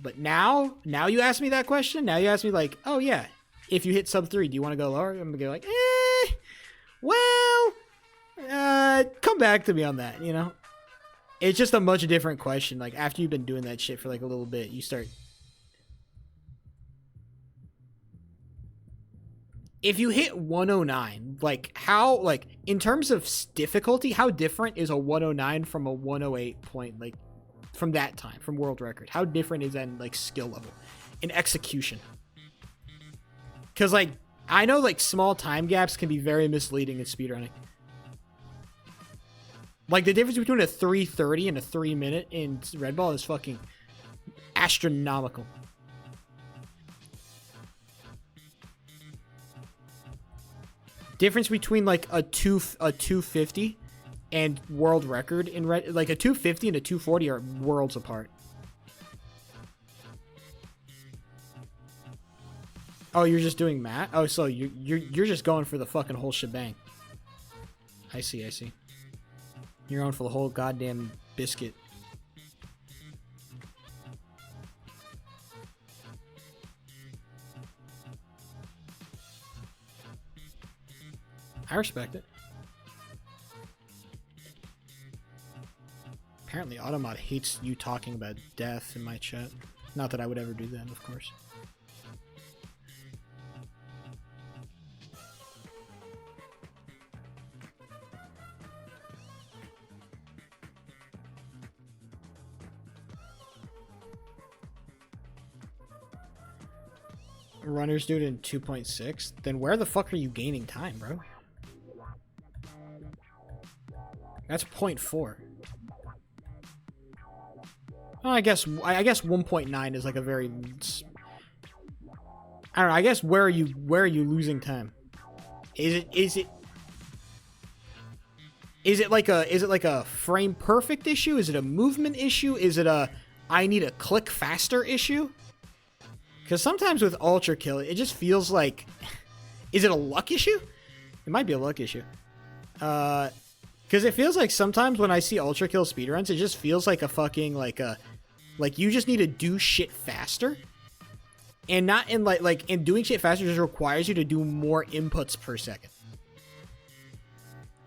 But now you ask me that question. Now you ask me, like, oh, yeah, if you hit sub 3, do you want to go lower? I'm going to go like, well, come back to me on that, you know? It's just a much different question. Like, after you've been doing that shit for, like, a little bit, you start if you hit 109, like how, like in terms of difficulty, how different is a 109 from a 108 point, like from that time, from world record? How different is that in like skill level, in execution? Because like I know like small time gaps can be very misleading in speedrunning. Like the difference between a 3:30 and a 3 minute in REDBALL is fucking astronomical. Difference between like a 250 and world record in like a 250 and a 240 are worlds apart. Oh, you're just doing math? Oh, so you're just going for the fucking whole shebang. I see. You're going for the whole goddamn biscuit. I respect it. Apparently Automod hates you talking about death in my chat. Not that I would ever do that, of course. Runners do it in 2.6? Then where the fuck are you gaining time, bro? That's 0.4. Well, I guess 1.9 is like a very, I don't know. I guess where are you losing time? Is it like a frame perfect issue? Is it a movement issue? Is it a I need a click faster issue? Because sometimes with Ultra Kill, it just feels like, is it a luck issue? It might be a luck issue. Because it feels like sometimes when I see Ultra Kill speedruns, it just feels like a fucking, like you just need to do shit faster. And not in and doing shit faster just requires you to do more inputs per second.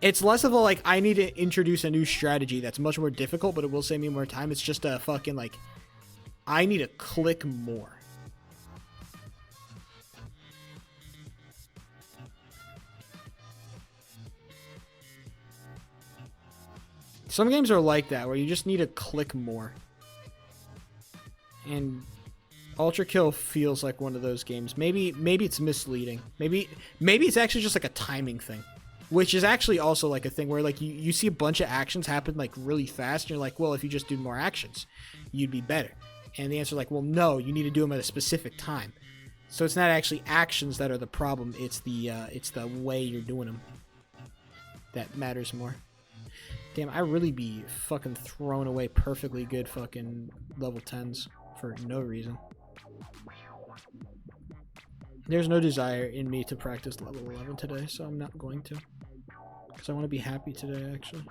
It's less of a, like, I need to introduce a new strategy that's much more difficult, but it will save me more time. It's just a fucking, like, I need to click more. Some games are like that, where you just need to click more. And Ultra Kill feels like one of those games. Maybe it's misleading. Maybe it's actually just like a timing thing. Which is actually also like a thing where like you see a bunch of actions happen like really fast, and you're like, well, if you just do more actions, you'd be better. And the answer is like, well, no, you need to do them at a specific time. So it's not actually actions that are the problem, it's the way you're doing them that matters more. Damn, I really be fucking throwing away perfectly good fucking level 10s for no reason. There's no desire in me to practice level 11 today, so I'm not going to. Because I want to be happy today, actually.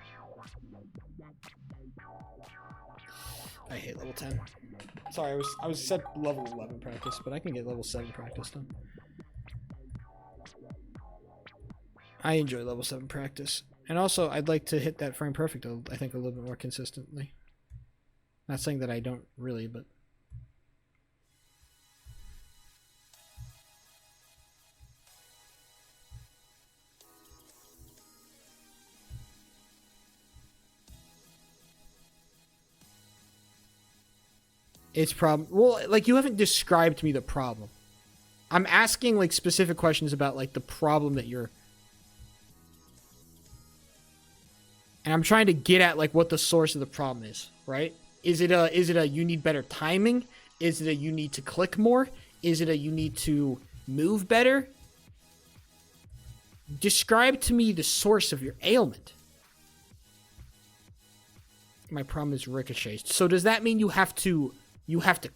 I hate level 10. Sorry, I was set level 11 practice, but I can get level 7 practice done. I enjoy level 7 practice. And also, I'd like to hit that frame perfect, I think, a little bit more consistently. Not saying that I don't really, but... It's problem. Well, like, you haven't described to me the problem. I'm asking, like, specific questions about, like, the problem that you're... And I'm trying to get at, like, what the source of the problem is, right? Is it a you need better timing? Is it a you need to click more? Is it a you need to move better? Describe to me the source of your ailment. My problem is ricochets. So does that mean you have to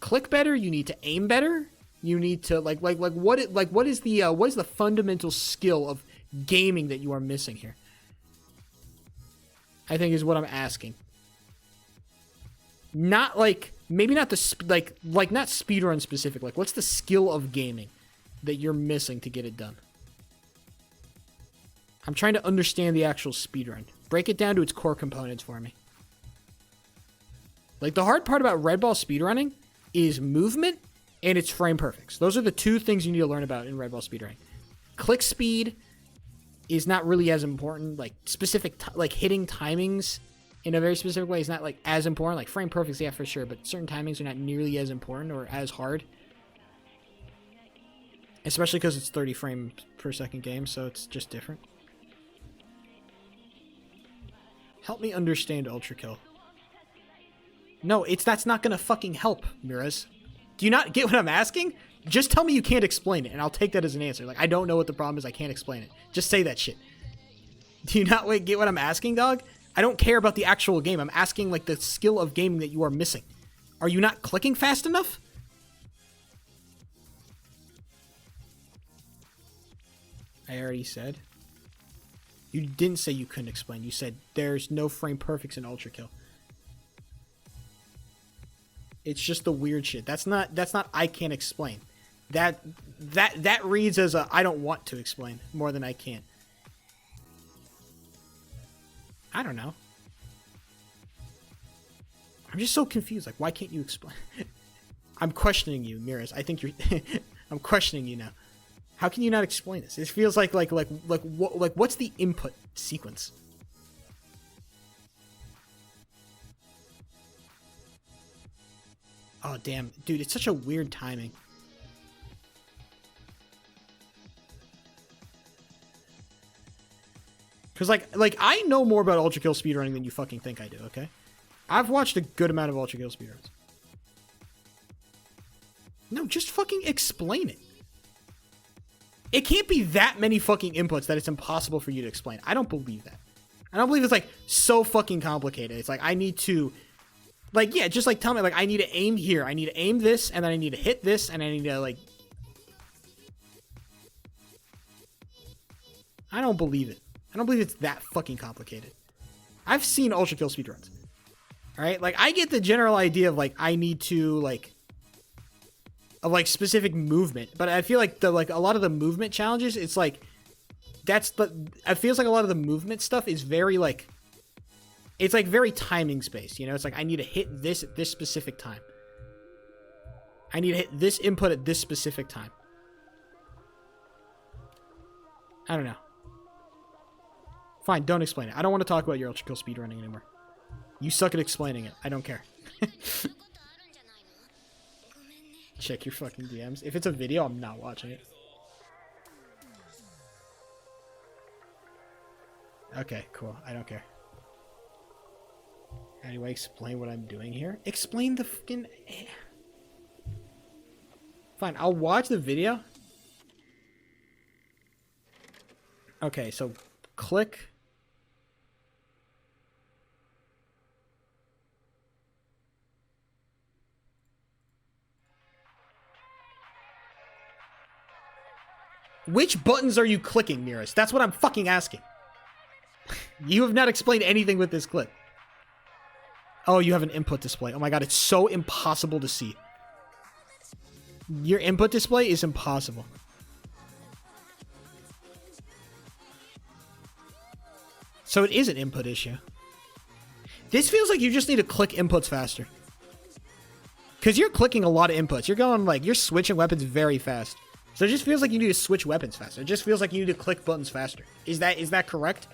click better? You need to aim better? You need to what is the fundamental skill of gaming that you are missing here? I think is what I'm asking. Not like maybe not the not speedrun specific. Like, what's the skill of gaming that you're missing to get it done? I'm trying to understand the actual speedrun. Break it down to its core components for me. Like, the hard part about REDBALL speedrunning is movement and its frame perfects. Those are the two things you need to learn about in REDBALL speedrunning. click speed is not really as important. Like specific, like hitting timings in a very specific way is not like as important. Like frame perfects, yeah, for sure, but certain timings are not nearly as important or as hard. Especially because it's 30 frames per second game, so it's just different. Help me understand Ultra Kill. No, that's not gonna fucking help, Miraz. Do you not get what I'm asking? Just tell me you can't explain it, and I'll take that as an answer. Like, I don't know what the problem is, I can't explain it. Just say that shit. Do you not get what I'm asking, dog? I don't care about the actual game. I'm asking, like, the skill of gaming that you are missing. Are you not clicking fast enough? I already said. You didn't say you couldn't explain. You said there's no frame perfects in Ultra Kill. It's just the weird shit. That's not I can't explain. That reads as a I don't want to explain more than I can. I don't know. I'm just so confused. Like, why can't you explain? I'm questioning you, Miraz. I think you're I'm questioning you now. How can you not explain this? It feels like what's the input sequence? Oh damn, dude, it's such a weird timing. Cause like I know more about Ultra Kill speedrunning than you fucking think I do. Okay, I've watched a good amount of Ultra Kill speedruns. No, just fucking explain it. It can't be that many fucking inputs that it's impossible for you to explain. I don't believe that. I don't believe it's like so fucking complicated. It's like I need to, like, yeah, just like tell me, like, I need to aim here. I need to aim this, and then I need to hit this, and I need to, like, I don't believe it. I don't believe it's that fucking complicated. I've seen Ultra Kill speedruns. Alright? Like, I get the general idea of, like, I need to, like, of like specific movement, but I feel like a lot of the movement challenges, it's like it feels like a lot of the movement stuff is very like, it's like very timing based, you know? It's like I need to hit this at this specific time. I need to hit this input at this specific time. I don't know. Fine, don't explain it. I don't want to talk about your Ultra Kill speedrunning anymore. You suck at explaining it. I don't care. Check your fucking DMs. If it's a video, I'm not watching it. Okay, cool. I don't care. Anyway, explain what I'm doing here. Explain the fucking... Fine, I'll watch the video. Okay, so click... Which buttons are you clicking, Miraz? That's what I'm fucking asking. You have not explained anything with this clip. Oh, you have an input display. Oh my god, it's so impossible to see. Your input display is impossible. So it is an input issue. This feels like you just need to click inputs faster. Because you're clicking a lot of inputs. You're going like, you're switching weapons very fast. So it just feels like you need to switch weapons faster. It just feels like you need to click buttons faster. Is that correct?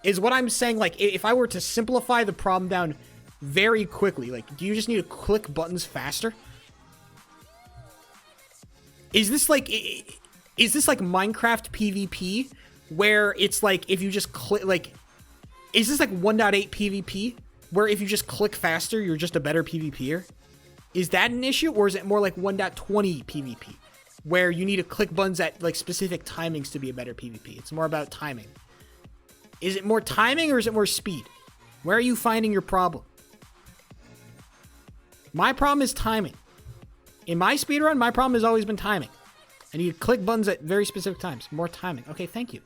Is what I'm saying, like, if I were to simplify the problem down very quickly, like, do you just need to click buttons faster? Is this like Minecraft PvP, where it's like, if you just click, like, is this like 1.8 PvP, where if you just click faster, you're just a better PvPer? Is that an issue, or is it more like 1.20 PvP? Where you need to click buttons at like specific timings to be a better PvP. It's more about timing. Is it more timing or is it more speed? Where are you finding your problem? My problem is timing. In my speedrun, my problem has always been timing. I need to click buttons at very specific times. More timing. Okay, thank you.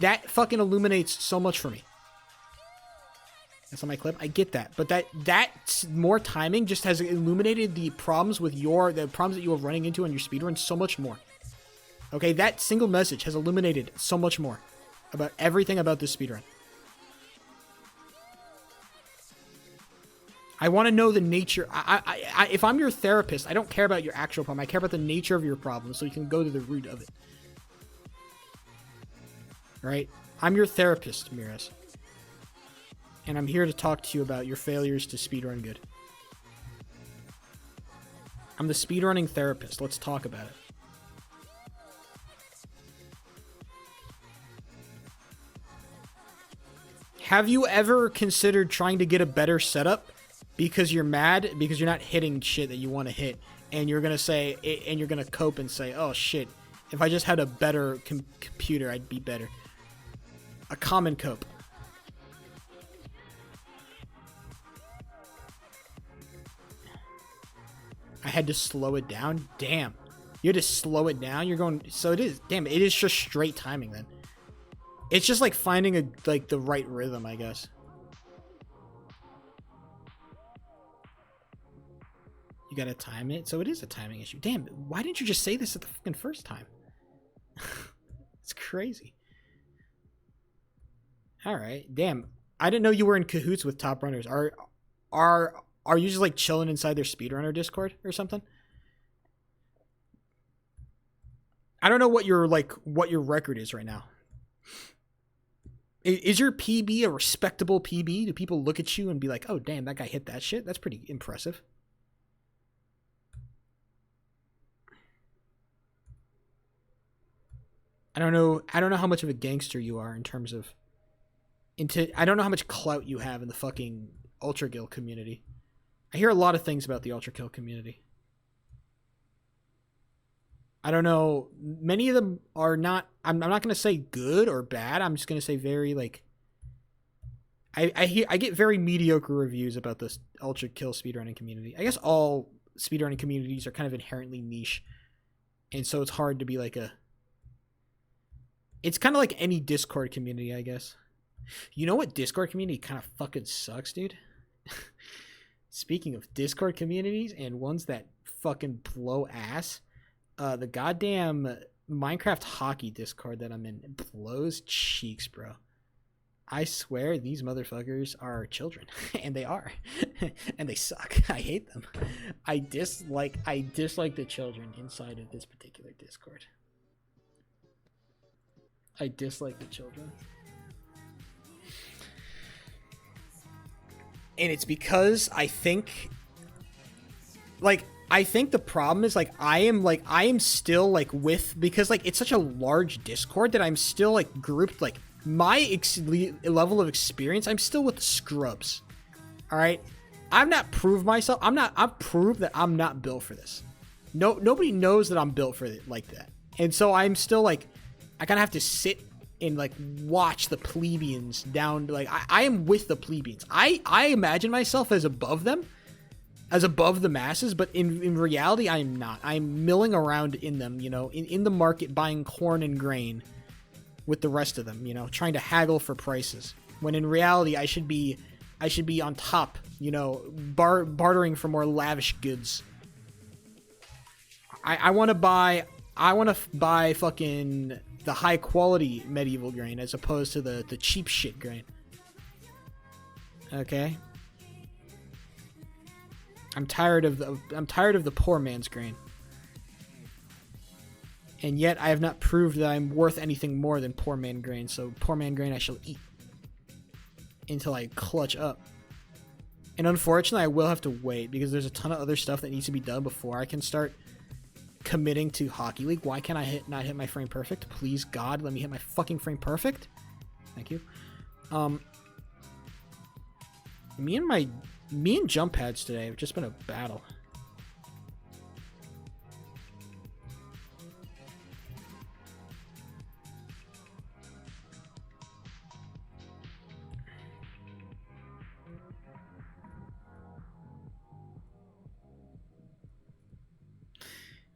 That fucking illuminates so much for me. That's on my clip. I get that. But that more timing just has illuminated the problems with the problems that you are running into on your speedrun so much more. Okay, that single message has illuminated so much more about everything about this speedrun. I want to know the nature. If I'm your therapist, I don't care about your actual problem. I care about the nature of your problem so you can go to the root of it. right? I'm your therapist, Miras. And I'm here to talk to you about your failures to speedrun good. I'm the speedrunning therapist. Let's talk about it. Have you ever considered trying to get a better setup because you're mad because you're not hitting shit that you want to hit, and you're gonna say, and you're gonna cope and say, oh shit, if I just had a better computer, I'd be better. A common cope. I had to slow it down. Damn, you had to slow it down. You're going, so it is. Damn, it is just straight timing then. It's just like finding the right rhythm, I guess. You gotta time it, so it is a timing issue. Damn, why didn't you just say this at the fucking first time? It's crazy. All right, damn. I didn't know you were in cahoots with top runners. Are you just like chilling inside their speedrunner Discord or something? I don't know what your record is right now. Is your PB a respectable PB? Do people look at you and be like, "Oh, damn, that guy hit that shit. That's pretty impressive." I don't know how much of a gangster you are in terms of I don't know how much clout you have in the fucking Ultra Guild community. I hear a lot of things about the Ultra Kill community. I don't know. Many of them are not. I'm not going to say good or bad. I'm just going to say very like. I get very mediocre reviews about this Ultra Kill speedrunning community. I guess all speedrunning communities are kind of inherently niche, and so it's hard to be like a. It's kind of like any Discord community, I guess. You know what Discord community kind of fucking sucks, dude? Speaking of Discord communities and ones that fucking blow ass. The goddamn Minecraft hockey Discord that I'm in blows cheeks, bro. I swear these motherfuckers are children, and they are, and they suck. I hate them. I dislike the children inside of this particular Discord. I dislike the children, and it's because I think the problem is I am still with, because it's such a large Discord that I'm still grouped my level of experience. I'm still with the scrubs. All right. I've not proved myself. I've proved that I'm not built for this. Nobody knows that I'm built for it like that. And so I'm still I kind of have to sit and watch the plebeians down. I am with the plebeians. I imagine myself as above them, as above the masses, but in reality, I am not. I'm milling around in them, in the market, buying corn and grain with the rest of them, trying to haggle for prices. When in reality, I should be on top, bartering for more lavish goods. I want to buy fucking the high quality medieval grain as opposed to the cheap shit grain. Okay. I'm tired of the poor man's grain. And yet I have not proved that I'm worth anything more than poor man grain. So poor man grain I shall eat until I clutch up. And unfortunately I will have to wait because there's a ton of other stuff that needs to be done before I can start committing to Hockey League. Why can't I not hit my frame perfect? Please God, let me hit my fucking frame perfect. Thank you. Me and jump pads today have just been a battle.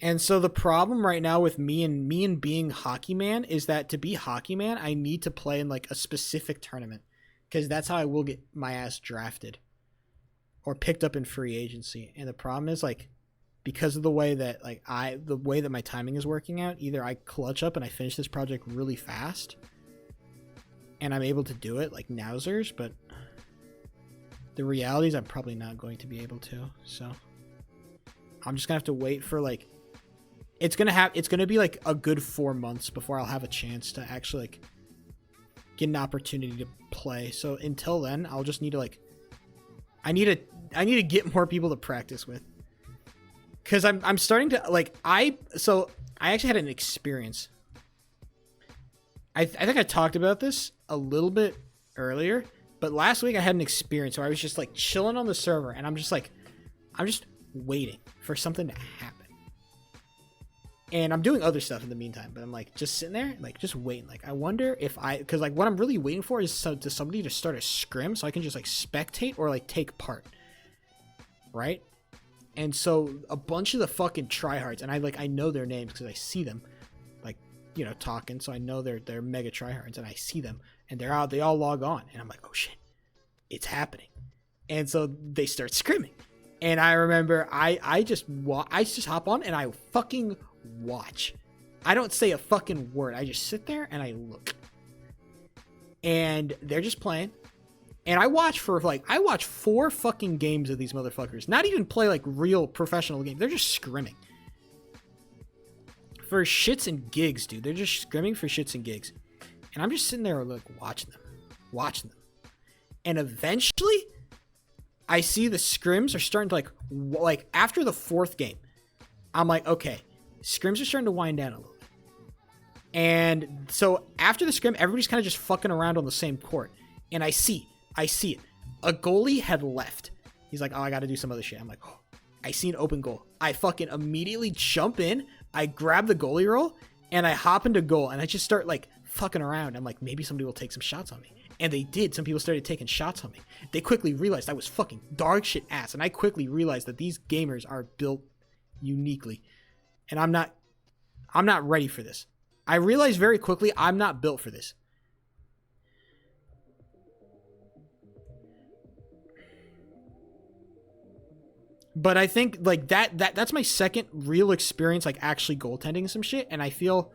And so the problem right now with me and being Hockey Man is that to be Hockey Man, I need to play in a specific tournament, because that's how I will get my ass drafted or picked up in free agency. And the problem is because of the way that the way that my timing is working out, either I clutch up and I finish this project really fast and I'm able to do it like nowsers, but the reality is I'm probably not going to be able to. So I'm just gonna have to wait for it's gonna be a good 4 months before I'll have a chance to actually get an opportunity to play. So until then, I'll just need to like, I need to get more people to practice with. Cause I'm starting to like, I actually had an experience. I think I talked about this a little bit earlier, but last week I had an experience where I was just like chilling on the server and I'm just waiting for something to happen. And I'm doing other stuff in the meantime, but I'm like just sitting there, like just waiting. Like I wonder if because like what I'm really waiting for is somebody to start a scrim so I can just like spectate or like take part, right? And so a bunch of the fucking tryhards, and I know their names because I see them, like, you know, talking. So I know they're mega tryhards, and I see them, and they're out. They all log on, and I'm like, oh shit, it's happening. And so they start scrimming, and I remember I just hop on and I fucking watch. I don't say a fucking word. I just sit there and I look, and they're just playing. And I watch 4 fucking games of these motherfuckers. Not even play like real professional games. They're just scrimming. For shits and gigs, dude. They're just scrimming for shits and gigs. And I'm just sitting there like watching them. And eventually, I see the scrims are starting to like after the 4th game, I'm like, okay, scrims are starting to wind down a little bit. And so after the scrim, everybody's kind of just fucking around on the same court. And I see it. A goalie had left. He's like, oh, I got to do some other shit. I'm like, oh, I see an open goal. I fucking immediately jump in. I grab the goalie roll and I hop into goal and I just start like fucking around. I'm like, maybe somebody will take some shots on me. And they did. Some people started taking shots on me. They quickly realized I was fucking dog shit ass. And I quickly realized that these gamers are built uniquely. And I'm not ready for this. I realized very quickly I'm not built for this. But I think like that's my second real experience like actually goaltending some shit, and I feel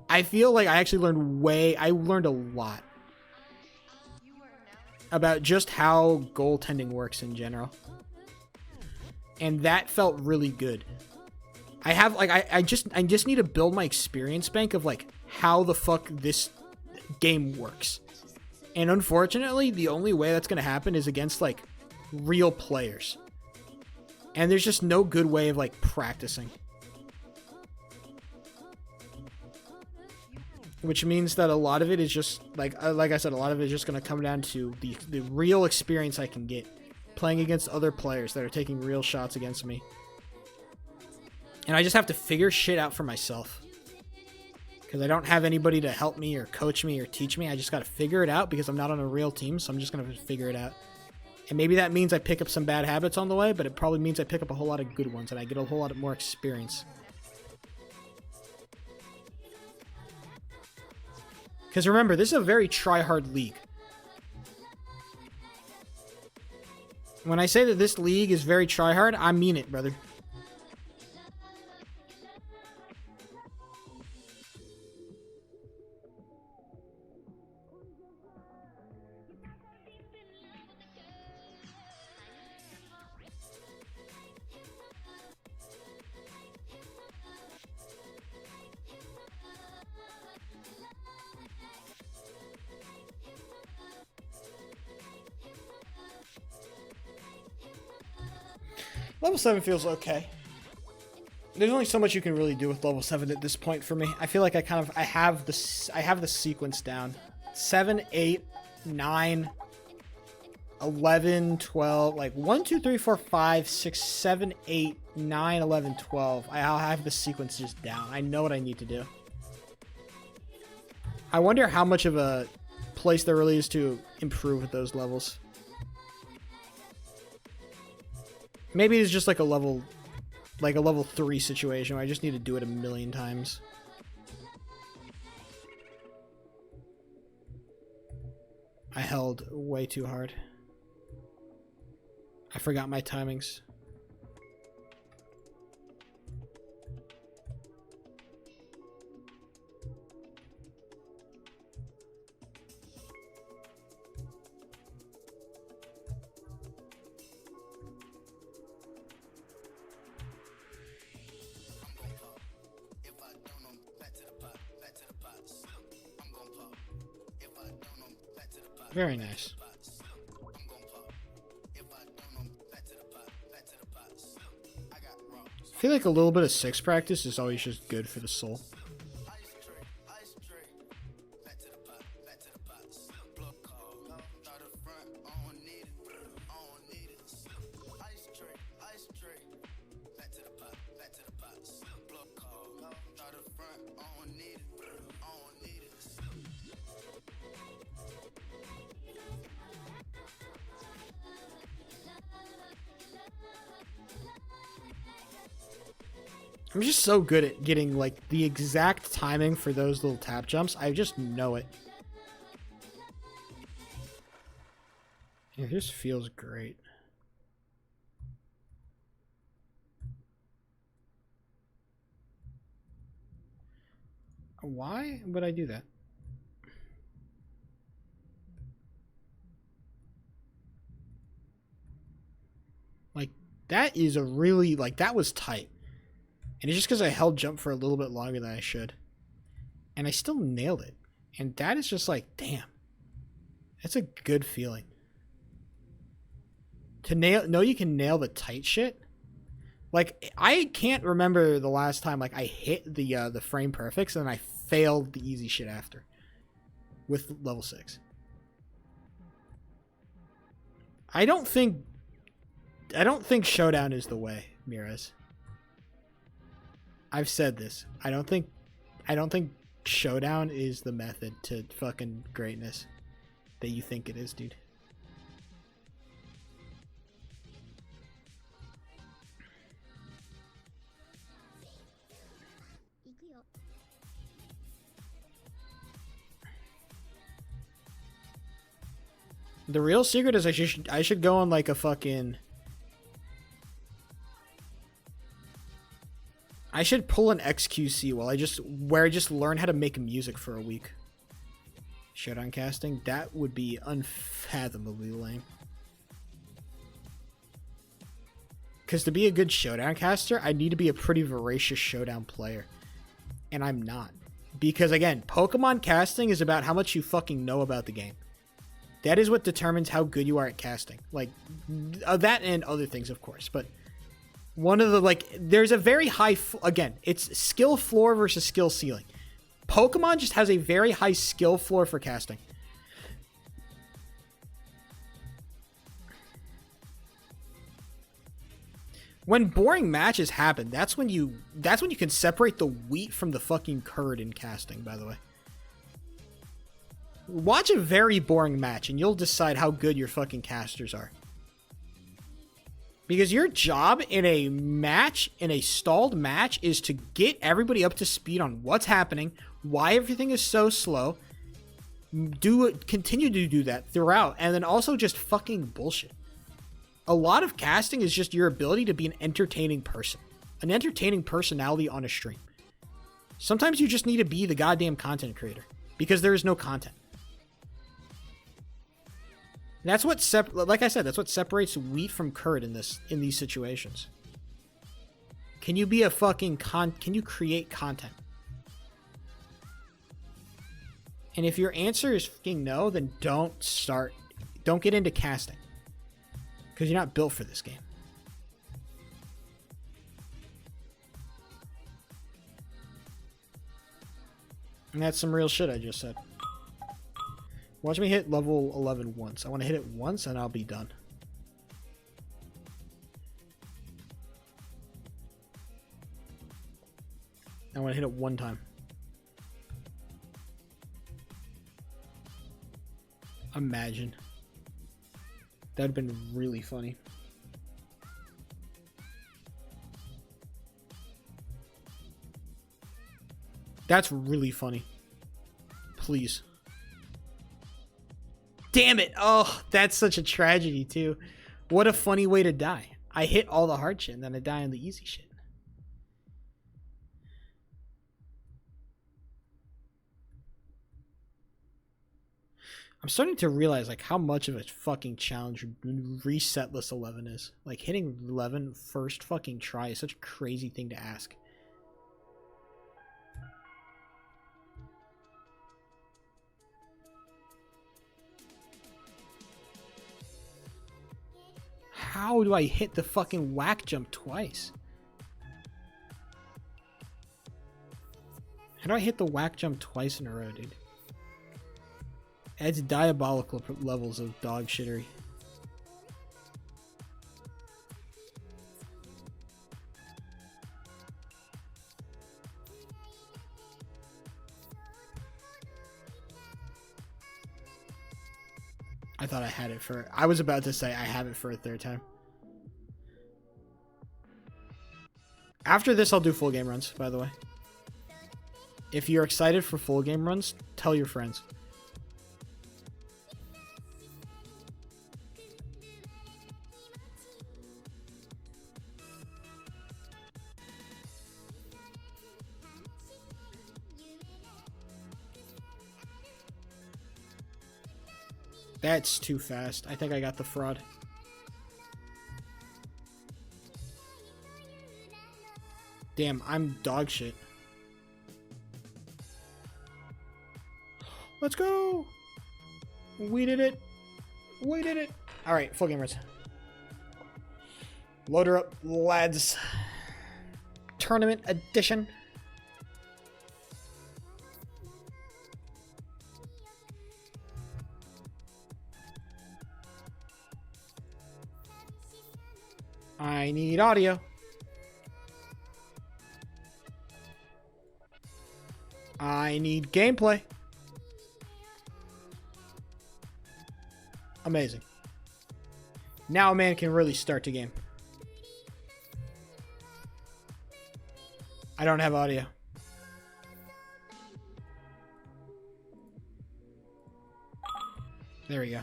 like I actually learned a lot about just how goaltending works in general. And that felt really good. I just need to build my experience bank of like how the fuck this game works. And unfortunately, the only way that's going to happen is against like real players. And there's just no good way of like practicing. Which means that a lot of it is just like I said, a lot of it is just going to come down to the real experience I can get playing against other players that are taking real shots against me. And I just have to figure shit out for myself. Because I don't have anybody to help me or coach me or teach me. I just got to figure it out because I'm not on a real team. So I'm just going to figure it out. And maybe that means I pick up some bad habits on the way, but it probably means I pick up a whole lot of good ones and I get a whole lot more experience. Because remember, this is a very try-hard league. When I say that this league is very try-hard, I mean it, brother. Level 7 feels okay. There's only so much you can really do with level 7 at this point for me. I feel like I have the sequence down. 7, 8, 9, 11, 12, like 1, 2, 3, 4, 5, 6, 7, 8, 9, 11, 12. I'll have the sequence just down. I know what I need to do. I wonder how much of a place there really is to improve with those levels. Maybe it's just like a level 3 situation where I just need to do it a million times. I held way too hard. I forgot my timings. Very nice. I feel like a little bit of six practice is always just good for the soul. I'm just so good at getting like the exact timing for those little tap jumps. I just know it. It just feels great. Why would I do that? Like, that is a really, like, that was tight. And it's just because I held jump for a little bit longer than I should. And I still nailed it. And that is just like, damn. That's a good feeling. To know you can nail the tight shit. Like, I can't remember the last time, like, I hit the frame perfects and I failed the easy shit after. With level 6. I don't think Showdown is the way, Mirez. I've said this. I don't think Showdown is the method to fucking greatness that you think it is, dude. The real secret is I should go on like a fucking... I should pull an XQC where I just learn how to make music for a week. Showdown casting, that would be unfathomably lame. Because to be a good Showdown caster, I need to be a pretty voracious Showdown player. And I'm not. Because again, Pokemon casting is about how much you fucking know about the game. That is what determines how good you are at casting. Like, that and other things, of course. But one of the, like, there's a very high, again, it's skill floor versus skill ceiling. Pokemon just has a very high skill floor for casting. When boring matches happen, that's when you can separate the wheat from the fucking curd in casting, by the way. Watch a very boring match and you'll decide how good your fucking casters are. Because your job in a match, in a stalled match, is to get everybody up to speed on what's happening, why everything is so slow, continue to do that throughout, and then also just fucking bullshit. A lot of casting is just your ability to be an entertaining person. An entertaining personality on a stream. Sometimes you just need to be the goddamn content creator. Because there is no content. That's what like I said, that's what separates wheat from curd in these situations. Can you be a fucking can you create content? And if your answer is fucking no, then don't get into casting. Because you're not built for this game. And that's some real shit I just said. Watch me hit level 11 once. I want to hit it once and I'll be done. I want to hit it one time. Imagine. That'd have been really funny. That's really funny. Please. Damn it. Oh, that's such a tragedy, too. What a funny way to die. I hit all the hard shit, and then I die on the easy shit. I'm starting to realize, like, how much of a fucking challenge resetless 11 is. Like, hitting 11 first fucking try is such a crazy thing to ask. How do I hit the fucking whack jump twice? How do I hit the whack jump twice in a row, dude? It's diabolical levels of dog shittery. I thought I had it for... I was about to say I have it for a third time. After this, I'll do full game runs, by the way. If you're excited for full game runs, tell your friends. That's too fast. I think I got the fraud. Damn, I'm dog shit. Let's go! We did it! We did it! Alright, full game runs. Load her up, lads. Tournament edition. I need audio. I need gameplay. Amazing. Now a man can really start the game. I don't have audio. There we go.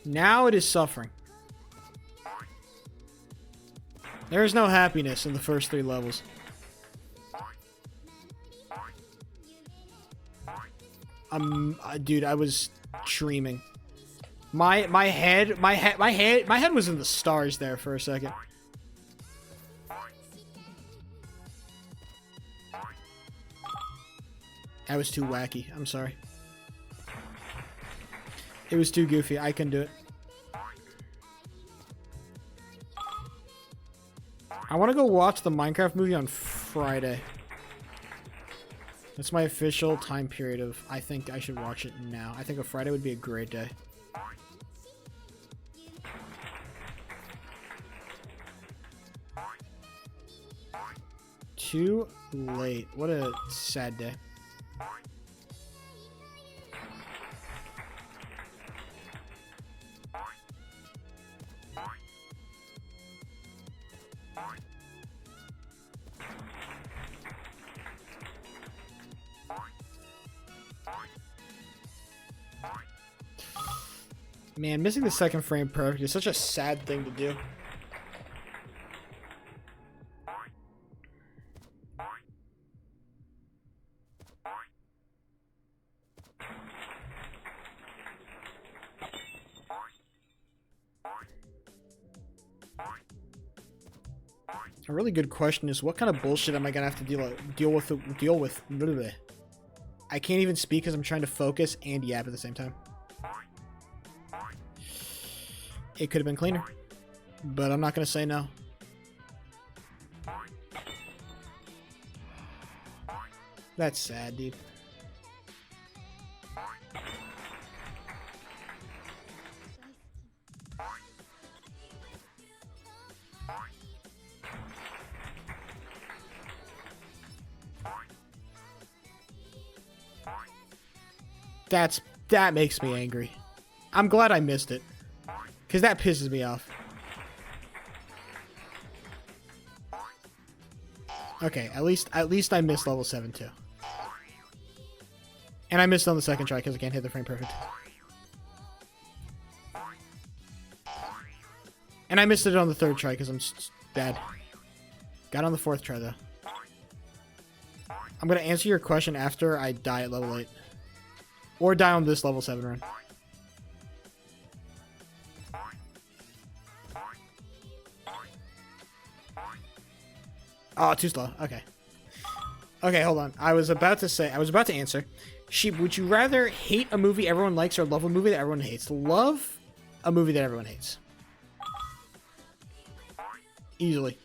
Now it is suffering. There is no happiness in the first 3 levels. Dude, I was dreaming. My head was in the stars there for a second. That was too wacky. I'm sorry. It was too goofy. I couldn't do it. I want to go watch the Minecraft movie on Friday. That's my official time period of I think I should watch it now. I think a Friday would be a great day. Too late. What a sad day. Man, missing the second frame perfect is such a sad thing to do. A really good question is, what kind of bullshit am I gonna have to deal with? Blah. I can't even speak because I'm trying to focus and yap at the same time. It could have been cleaner, but I'm not gonna say no. That's sad, dude. That makes me angry. I'm glad I missed it, because that pisses me off. Okay, at least I missed level 7 too. And I missed on the second try because I can't hit the frame perfect. And I missed it on the third try because I'm bad. Got on the fourth try though. I'm gonna answer your question after I die at level 8. Or die on this level 7 run. Oh, too slow. Okay. Okay, hold on. I was about to answer. Sheep, would you rather hate a movie everyone likes or love a movie that everyone hates? Love a movie that everyone hates. Easily.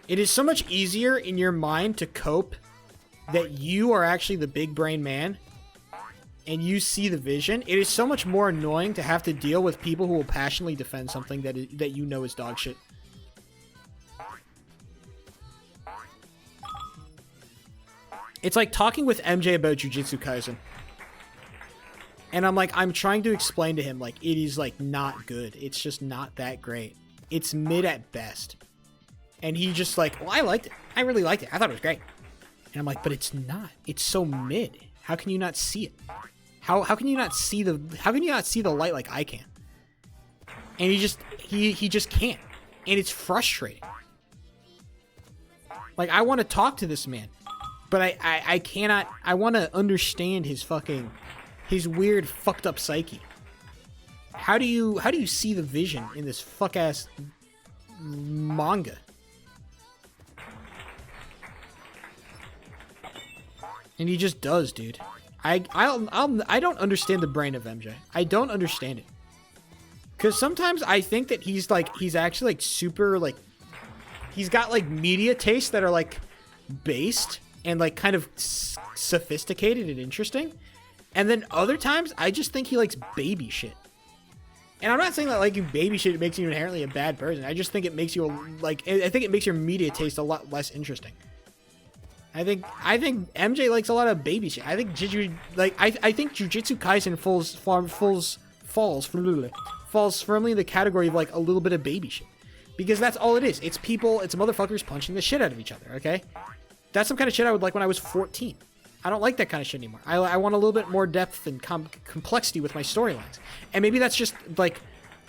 It is so much easier in your mind to cope that you are actually the big brain man and you see the vision. It is so much more annoying to have to deal with people who will passionately defend something that you know is dog shit. It's like talking with MJ about Jujutsu Kaisen. And I'm trying to explain to him, like, it is, like, not good. It's just not that great. It's mid at best. And he just like, well, I liked it. I really liked it. I thought it was great. And I'm like, but it's not. It's so mid. How can you not see it? How can you not see the light like I can? And he just can't. And it's frustrating. Like, I want to talk to this man. But I cannot. I want to understand his weird fucked up psyche. How do you see the vision in this fuck ass manga? And he just does, dude. I don't understand the brain of MJ. I don't understand it. Cause sometimes I think that he's actually like super like, he's got like media tastes that are like based and like kind of sophisticated and interesting. And then other times I just think he likes baby shit. And I'm not saying that liking baby shit makes you inherently a bad person. I just think it makes you I think it makes your media taste a lot less interesting. I think MJ likes a lot of baby shit. I think I think Jujutsu Kaisen falls firmly in the category of like a little bit of baby shit. Because that's all it is. It's motherfuckers punching the shit out of each other, okay? That's some kind of shit I would like when I was 14. I don't like that kind of shit anymore. I want a little bit more depth and complexity with my storylines. And maybe that's just like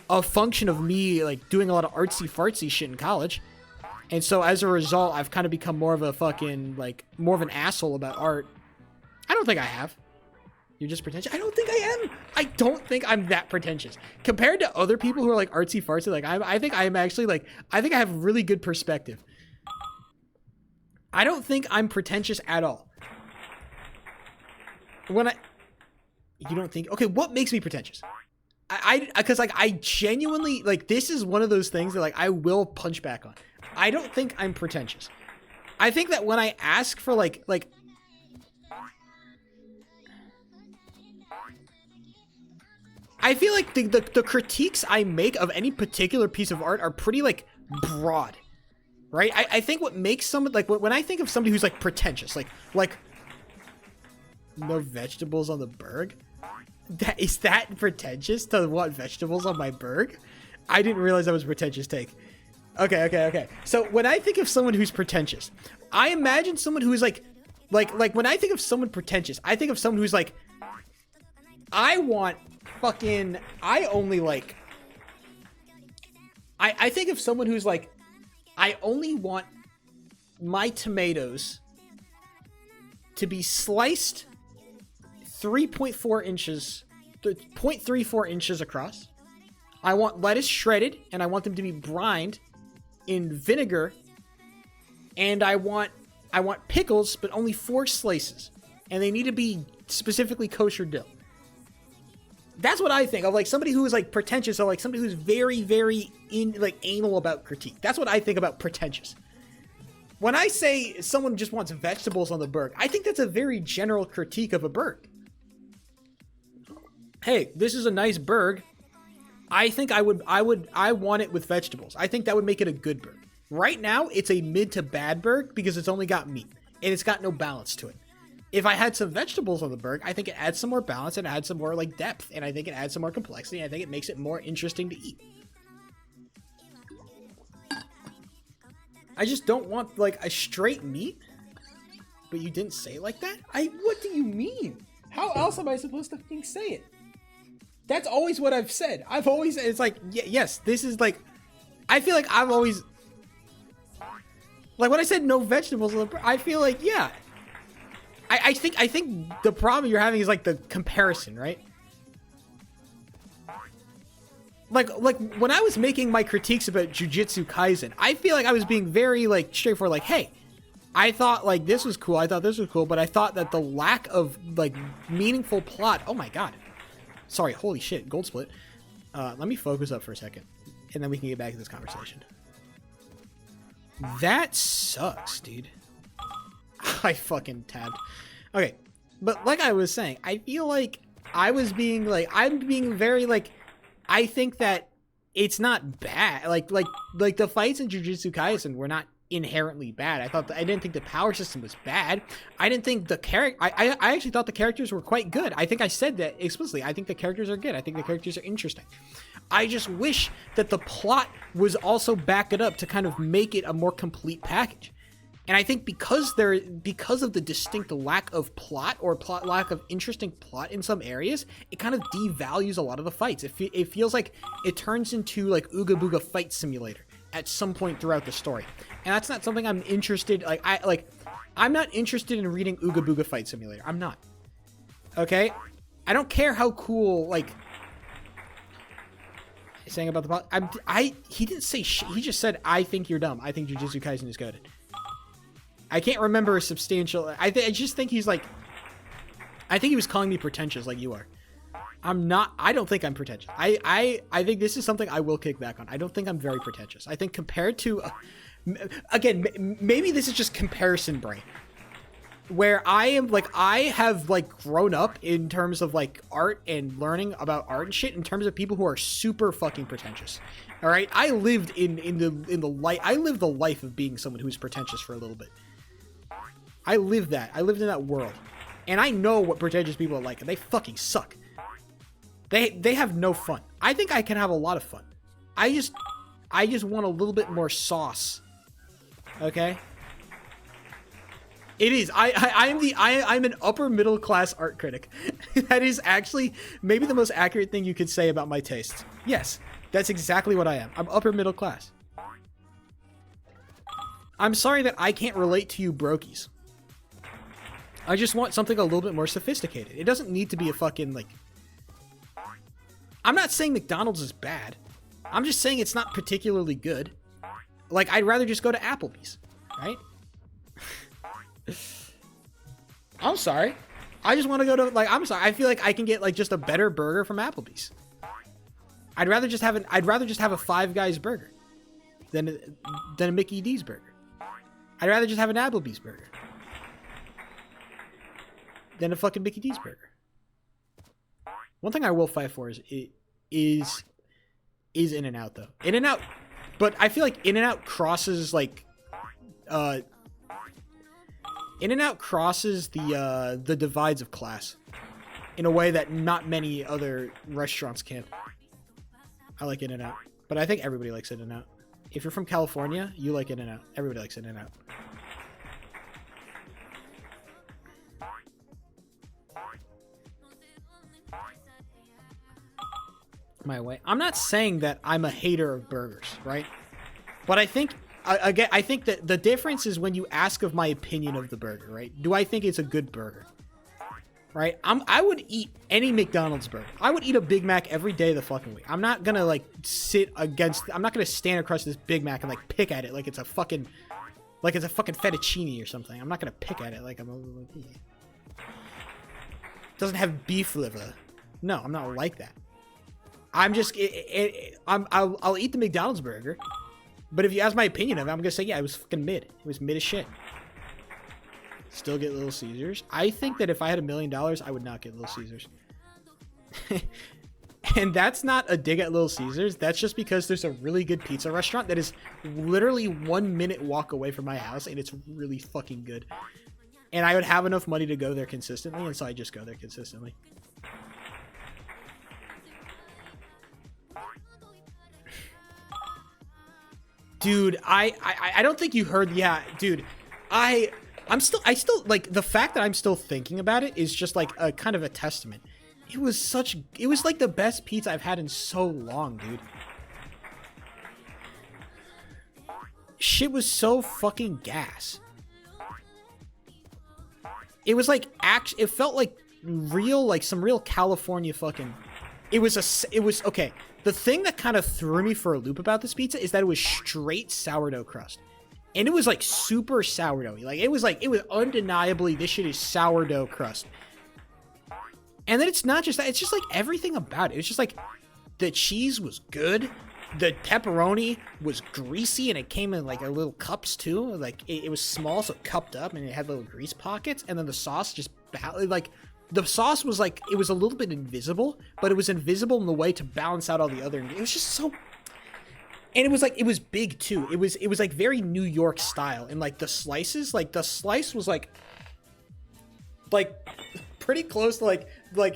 a function of me like doing a lot of artsy fartsy shit in college. And so as a result, I've kind of become more of a fucking like more of an asshole about art. I don't think I have. You're just pretentious. I don't think I am. I don't think I'm that pretentious compared to other people who are like artsy fartsy. Like I think I am actually like, I think I have really good perspective. I don't think I'm pretentious at all. You don't think, okay, what makes me pretentious? Because like I genuinely like, this is one of those things that like I will punch back on. I don't think I'm pretentious. I think that when I ask for like I feel like the critiques I make of any particular piece of art are pretty like broad, right? I think what makes someone like when I think of somebody who's like pretentious, like no vegetables on the burg. Is that pretentious to want vegetables on my burg? I didn't realize that was a pretentious take. Okay. So when I think of someone who's pretentious, I imagine someone who is like when I think of someone pretentious, I think of someone who's like, I think of someone who's like, I only want my tomatoes to be sliced 3.4 inches, 0.34 inches across. I want lettuce shredded, and I want them to be brined in vinegar, and I want pickles, but only 4 slices, and they need to be specifically kosher dill. That's what I think of, like somebody who is like pretentious, or like somebody who's very, very anal about critique. That's what I think about pretentious. When I say someone just wants vegetables on the burg, I think that's a very general critique of a burg. Hey, this is a nice burg. I think I want it with vegetables. I think that would make it a good burg. Right now, it's a mid to bad burg because it's only got meat and it's got no balance to it. If I had some vegetables on the burg, I think it adds some more balance and adds some more like depth, and I think it adds some more complexity, and I think it makes it more interesting to eat. I just don't want like a straight meat. But you didn't say it like that? What do you mean? How else am I supposed to fucking say it? That's always what I've said. I've always, it's like, yes, this is like, I feel like I've always, like when I said no vegetables, I feel like, yeah. I think the problem you're having is like the comparison, right? Like when I was making my critiques about Jujutsu Kaisen, I feel like I was being very like straightforward, like, hey, I thought like this was cool. I thought this was cool, but I thought that the lack of like meaningful plot. Oh my god. Sorry, holy shit, gold split. Let me focus up for a second, and then we can get back to this conversation. That sucks, dude. I fucking tabbed. Okay, but like I was saying, I feel like I'm being very like, I think that it's not bad. Like the fights in Jujutsu Kaisen were not inherently bad. I didn't think the power system was bad. I didn't think the I actually thought the characters were quite good. I think I said that explicitly. I think the characters are good. I think the characters are interesting. I just wish that the plot was also backed it up to kind of make it a more complete package. And I think because of the distinct lack of plot or lack of interesting plot in some areas, it kind of devalues a lot of the fights. It feels like it turns into like Ooga Booga Fight Simulator at some point throughout the story. And that's not something I'm interested, I'm not interested in reading Ooga Booga Fight Simulator. I'm not. Okay? I don't care how cool, like, saying about the plot. He didn't say shit. He just said, I think you're dumb. I think Jujutsu Kaisen is good. I can't remember a substantial, I just think he's like, I think he was calling me pretentious like you are. I'm not, I don't think I'm pretentious. I think this is something I will kick back on. I don't think I'm very pretentious. I think compared to, again, maybe this is just comparison brain. Where I am, like, I have, like, grown up in terms of, like, art and learning about art and shit in terms of people who are super fucking pretentious. All right? I lived I lived the life of being someone who's pretentious for a little bit. I lived that. I lived in that world. And I know what pretentious people are like, and they fucking suck. They have no fun. I think I can have a lot of fun. I just want a little bit more sauce. Okay? It is. I'm an upper middle class art critic. That is actually maybe the most accurate thing you could say about my tastes. Yes, that's exactly what I am. I'm upper middle class. I'm sorry that I can't relate to you brokies. I just want something a little bit more sophisticated. It doesn't need to be a fucking, like... I'm not saying McDonald's is bad. I'm just saying it's not particularly good. Like, I'd rather just go to Applebee's, right? I'm sorry. I just want to go to, like, I'm sorry. I feel like I can get, like, just a better burger from Applebee's. I'd rather just have a Five Guys burger than a Mickey D's burger. I'd rather just have an Applebee's burger than a fucking Mickey D's burger. One thing I will fight for is In-N-Out, though. In-N-Out, but I feel like In-N-Out crosses, like, In-N-Out crosses the divides of class in a way that not many other restaurants can. I like In-N-Out, but I think everybody likes In-N-Out. If you're from California, you like In-N-Out. Everybody likes In-N-Out. My way. I'm not saying that I'm a hater of burgers, right? But I think I think that the difference is when you ask of my opinion of the burger, right? Do I think it's a good burger? Right? I would eat any McDonald's burger. I would eat a Big Mac every day of the fucking week. I'm not gonna like I'm not gonna stand across this Big Mac and like pick at it like it's a fucking fettuccine or something. I'm not gonna pick at it like it doesn't have beef liver. No, I'm not like that. I'm just I'll eat the McDonald's burger. But if you ask my opinion of it, I'm gonna say, yeah, it was fucking mid. It was mid as shit. Still get Little Caesars. I think that if I had $1 million, I would not get Little Caesars. And that's not a dig at Little Caesars. That's just because there's a really good pizza restaurant that is literally 1 minute walk away from my house, and it's really fucking good. And I would have enough money to go there consistently, and so I just go there consistently. Dude, I don't think you heard. Yeah, dude, I still like the fact that I'm still thinking about it is just like a kind of a testament. It was like the best pizza I've had in so long, dude. Shit was so fucking gas. It was like it felt like real, like some real California fucking. It was okay. The thing that kind of threw me for a loop about this pizza is that it was straight sourdough crust. And it was like super sourdoughy. Like it was undeniably, this shit is sourdough crust. And then it's not just that, it's just like everything about it. It's just like the cheese was good. The pepperoni was greasy and it came in like a little cups too. Like it was small, so it cupped up and it had little grease pockets. And then the sauce just like the sauce was like, it was a little bit invisible, but it was invisible in the way to balance out all the other. It was just so, and it was like, it was big too. It was like very New York style. And like the slices, like the slice was like pretty close to like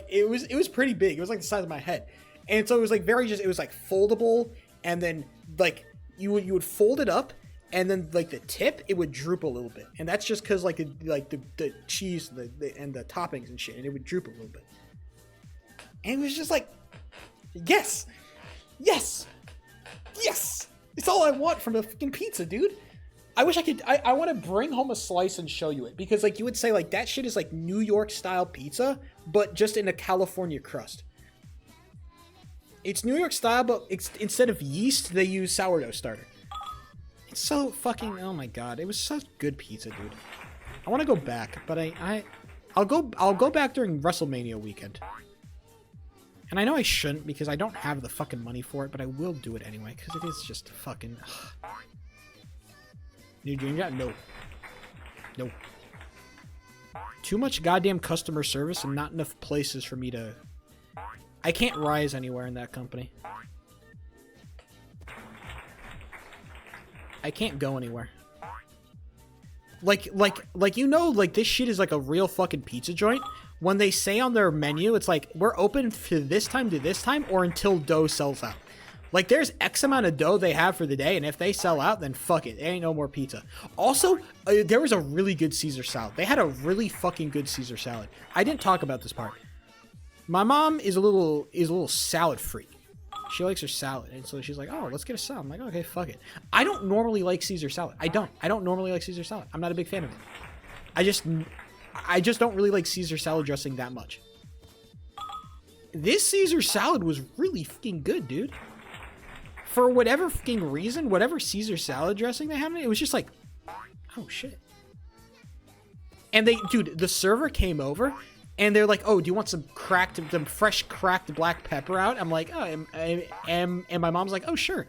it was pretty big. It was like the size of my head. And so it was like it was like foldable, and then like you would fold it up, and then like the tip, it would droop a little bit. And that's just because like the cheese and the toppings and shit, and it would droop a little bit. And it was just like, yes, it's all I want from a fucking pizza, dude. I wish I could. I want to bring home a slice and show you it, because like you would say like that shit is like New York style pizza, but just in a California crust. It's New York style, but instead of yeast, they use sourdough starter. It's so fucking, oh my god, it was such good pizza, dude. I want to go back, but I'll go back during WrestleMania weekend. And I know I shouldn't, because I don't have the fucking money for it, but I will do it anyway, because it is just fucking... New Dream Yacht? No. Too much goddamn customer service and not enough places for me to... I can't rise anywhere in that company. I can't go anywhere. Like you know, like this shit is like a real fucking pizza joint. When they say on their menu, it's like, we're open to this time or until dough sells out. Like there's X amount of dough they have for the day, and if they sell out, then fuck it. There ain't no more pizza. Also, there was a really good Caesar salad. They had a really fucking good Caesar salad. I didn't talk about this part. My mom is a little salad freak. She likes her salad, and so she's like, "Oh, let's get a salad." I'm like, "Okay, fuck it." I don't normally like Caesar salad. I don't normally like Caesar salad. I'm not a big fan of it. I just don't really like Caesar salad dressing that much. This Caesar salad was really fucking good, dude. For whatever fucking reason, whatever Caesar salad dressing they had in it, it was just like, oh shit. And the server came over. And they're like, "Oh, do you want some fresh cracked black pepper out?" I'm like, "Oh," and my mom's like, "Oh, sure."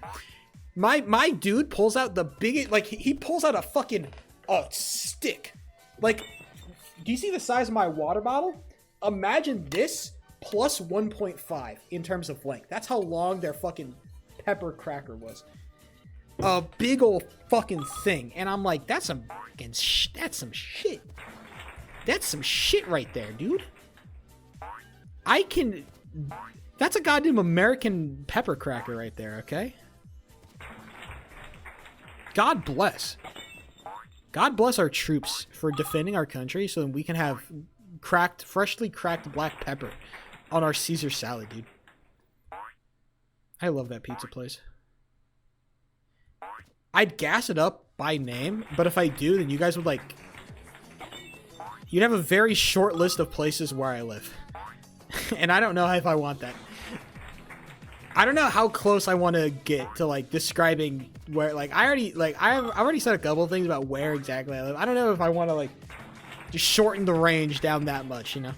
My dude pulls out the biggest, like he pulls out a fucking stick. Like, do you see the size of my water bottle? Imagine this plus 1.5 in terms of length. That's how long their fucking pepper cracker was. A big old fucking thing. And I'm like, that's some shit. That's some shit right there, dude. That's a goddamn American pepper cracker right there, okay? God bless. God bless our troops for defending our country so that we can have freshly cracked black pepper on our Caesar salad, dude. I love that pizza place. I'd gas it up by name, but if I do, then you guys would like... You'd have a very short list of places where I live. And I don't know if I want that. I don't know how close I want to get to like describing where, like, I've already said a couple of things about where exactly I live. I don't know if I want to like just shorten the range down that much, you know?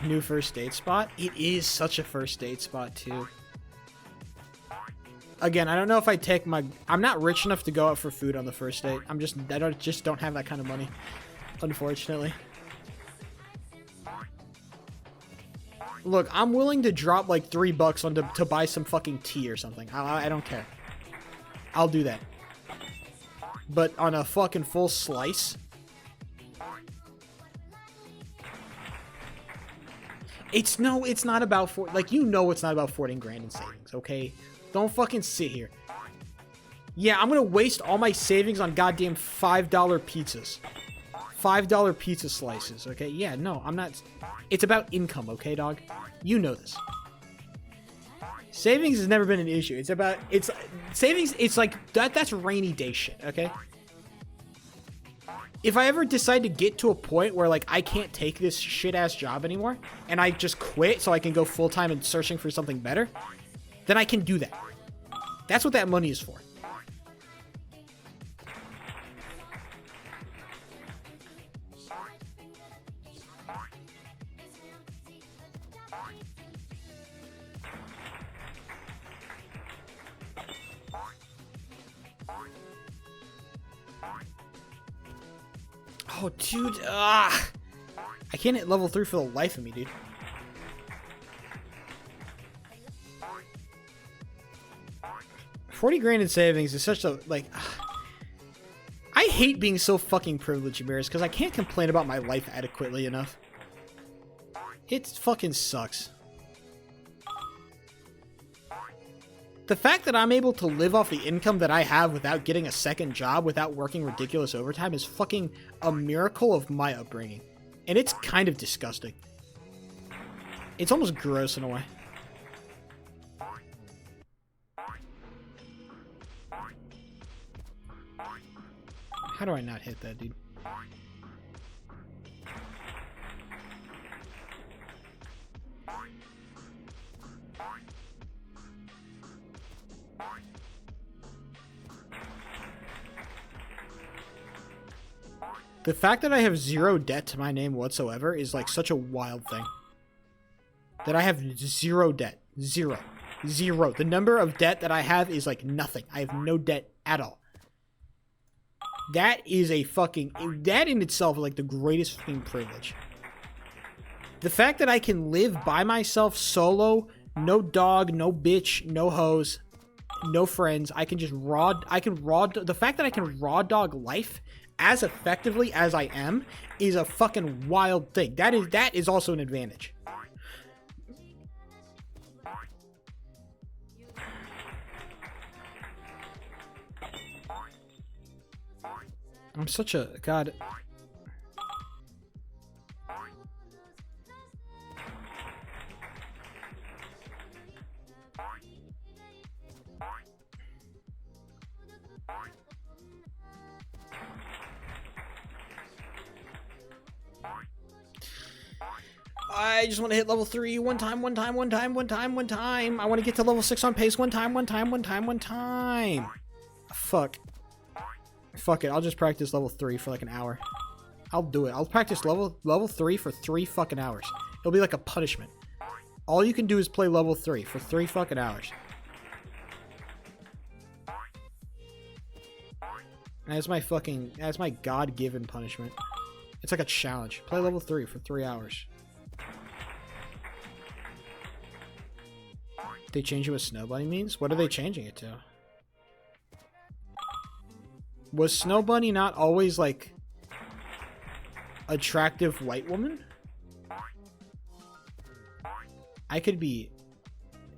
New first date spot? It is such a first date spot too. Again, I don't know if I take I'm not rich enough to go out for food on the first date. I don't have that kind of money, unfortunately. Look, I'm willing to drop like $3 to buy some fucking tea or something. I don't care. I'll do that. But on a fucking full slice? It's not about it's not about 14 grand in savings, okay? Don't fucking sit here. Yeah, I'm gonna waste all my savings on goddamn $5 pizzas. $5 pizza slices, okay? Yeah, no, I'm not... It's about income, okay, dog? You know this. Savings has never been an issue. Savings, it's like, that's rainy day shit, okay? if I ever decide to get to a point where, like, I can't take this shit-ass job anymore, and I just quit so I can go full-time and searching for something better, then I can do that. That's what that money is for. Oh, dude. I can't hit level 3 for the life of me, dude. $40 grand in savings is such a, like... I hate being so fucking privileged, Amiris, because I can't complain about my life adequately enough. It fucking sucks. The fact that I'm able to live off the income that I have without getting a second job, without working ridiculous overtime, is fucking a miracle of my upbringing. And it's kind of disgusting. It's almost gross in a way. How do I not hit that, dude? The fact that I have 0 debt to my name whatsoever is like such a wild thing. That I have 0 debt. 0. 0. The number of debt that I have is like nothing. I have no debt at all. That is a fucking... That in itself is like the greatest fucking privilege. The fact that I can live by myself solo, no dog, no bitch, no hoes, no friends. I can just the fact that I can raw dog life as effectively as I am is a fucking wild thing. That is also an advantage. I'm such a god. I just want to hit level 3 one time. I want to get to level 6 on pace one time. Fuck it. I'll just practice level 3 for like an hour. I'll do it. I'll practice level 3 for 3 fucking hours. It'll be like a punishment. All you can do is play level 3 for 3 fucking hours. That's my God-given punishment. It's like a challenge. Play level 3 for 3 hours. They change what Snow Bunny means? What are they changing it to? Was Snow Bunny not always like attractive white woman? I could be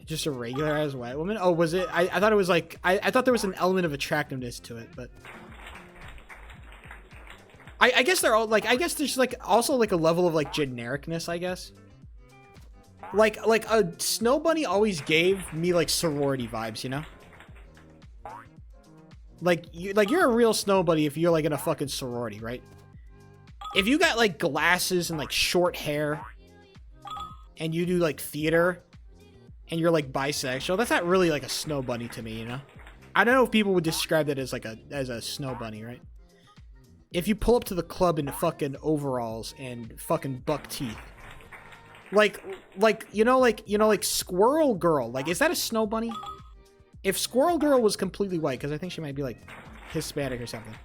just a regular ass white woman. Oh, was it? I thought it was like I thought there was an element of attractiveness to it, but I guess they're all like, I guess there's like also like a level of like genericness, I guess. Like a Snow Bunny always gave me like sorority vibes, you know? Like you're a real Snow Bunny if you're like in a fucking sorority, right? If you got like glasses and like short hair and you do like theater and you're like bisexual, that's not really like a Snow Bunny to me, you know? I don't know if people would describe that as like a Snow Bunny, right? If you pull up to the club in fucking overalls and fucking buck teeth, like Squirrel Girl, like, is that a Snow Bunny? If Squirrel Girl was completely white, because I think she might be like Hispanic or something.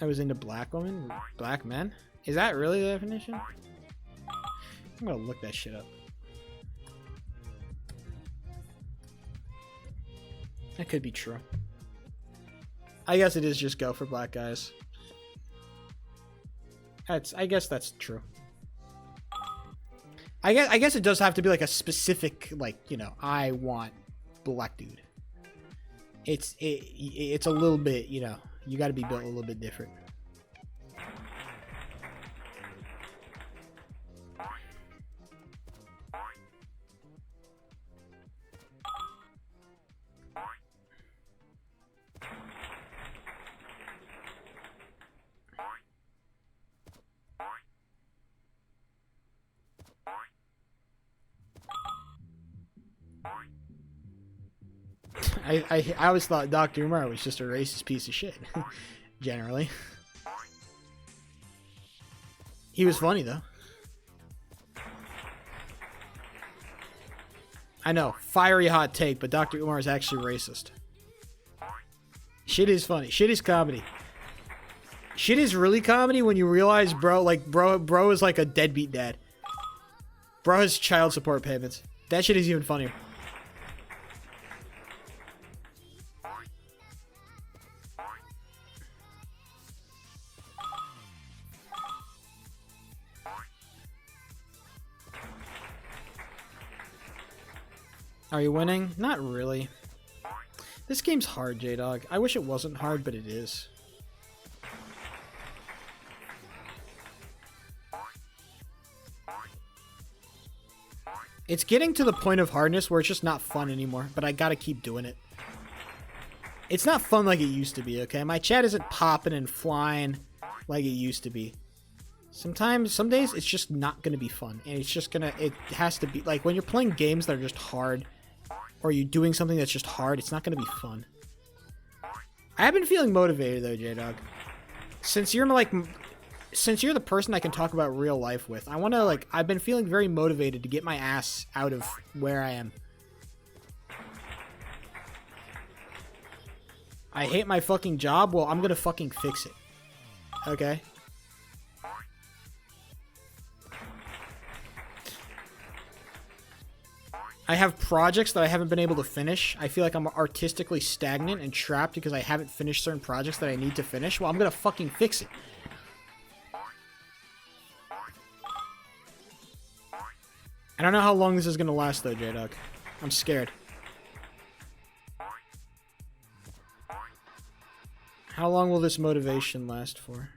I was into black women, black men. Is that really the definition? I'm gonna look that shit up. That could be true. I guess it is just go for black guys. I guess that's true. I guess it does have to be like a specific, like, you know, I want black dude. It's a little bit, you know, you got to be built a little bit different. I always thought Dr. Umar was just a racist piece of shit. Generally. He was funny, though. I know, fiery hot take, but Dr. Umar is actually racist. Shit is funny. Shit is comedy. Shit is really comedy when you realize, bro is like a deadbeat dad. Bro has child support payments. That shit is even funnier. Are you winning? Not really. This game's hard, J-Dog. I wish it wasn't hard, but it is. It's getting to the point of hardness where it's just not fun anymore, but I gotta keep doing it. It's not fun like it used to be, okay? My chat isn't popping and flying like it used to be. Some days, it's just not gonna be fun. And it's just gonna, it has to be, like, when you're playing games that are just hard, or you're doing something that's just hard, it's not gonna be fun. I have been feeling motivated, though, J-Dog. Since you're the person I can talk about real life with, I want to, like, I've been feeling very motivated to get my ass out of where I am. I hate my fucking job. Well, I'm gonna fucking fix it. Okay? I have projects that I haven't been able to finish. I feel like I'm artistically stagnant and trapped because I haven't finished certain projects that I need to finish. Well, I'm gonna fucking fix it. I don't know how long this is gonna last, though, J-Dog. I'm scared. How long will this motivation last for?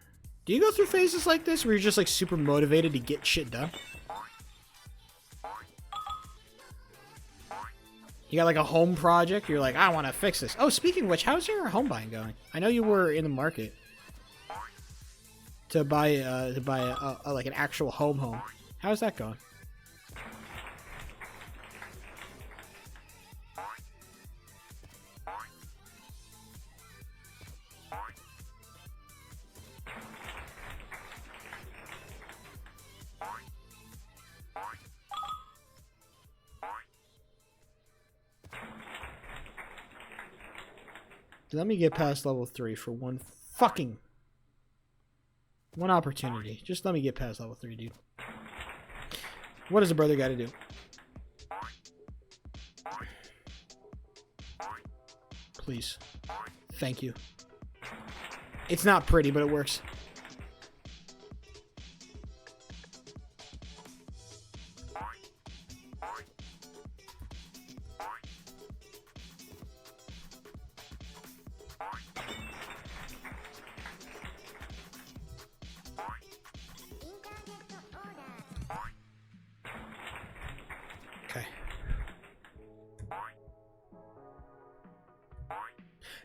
Do you go through phases like this where you're just, like, super motivated to get shit done? You got, like, a home project? You're like, I want to fix this. Oh, speaking of which, how's your home buying going? I know you were in the market to buy like, an actual home. How's that going? Let me get past level 3 for one opportunity. Just let me get past level 3, dude. What does a brother got to do? Please. Thank you. It's not pretty, but it works.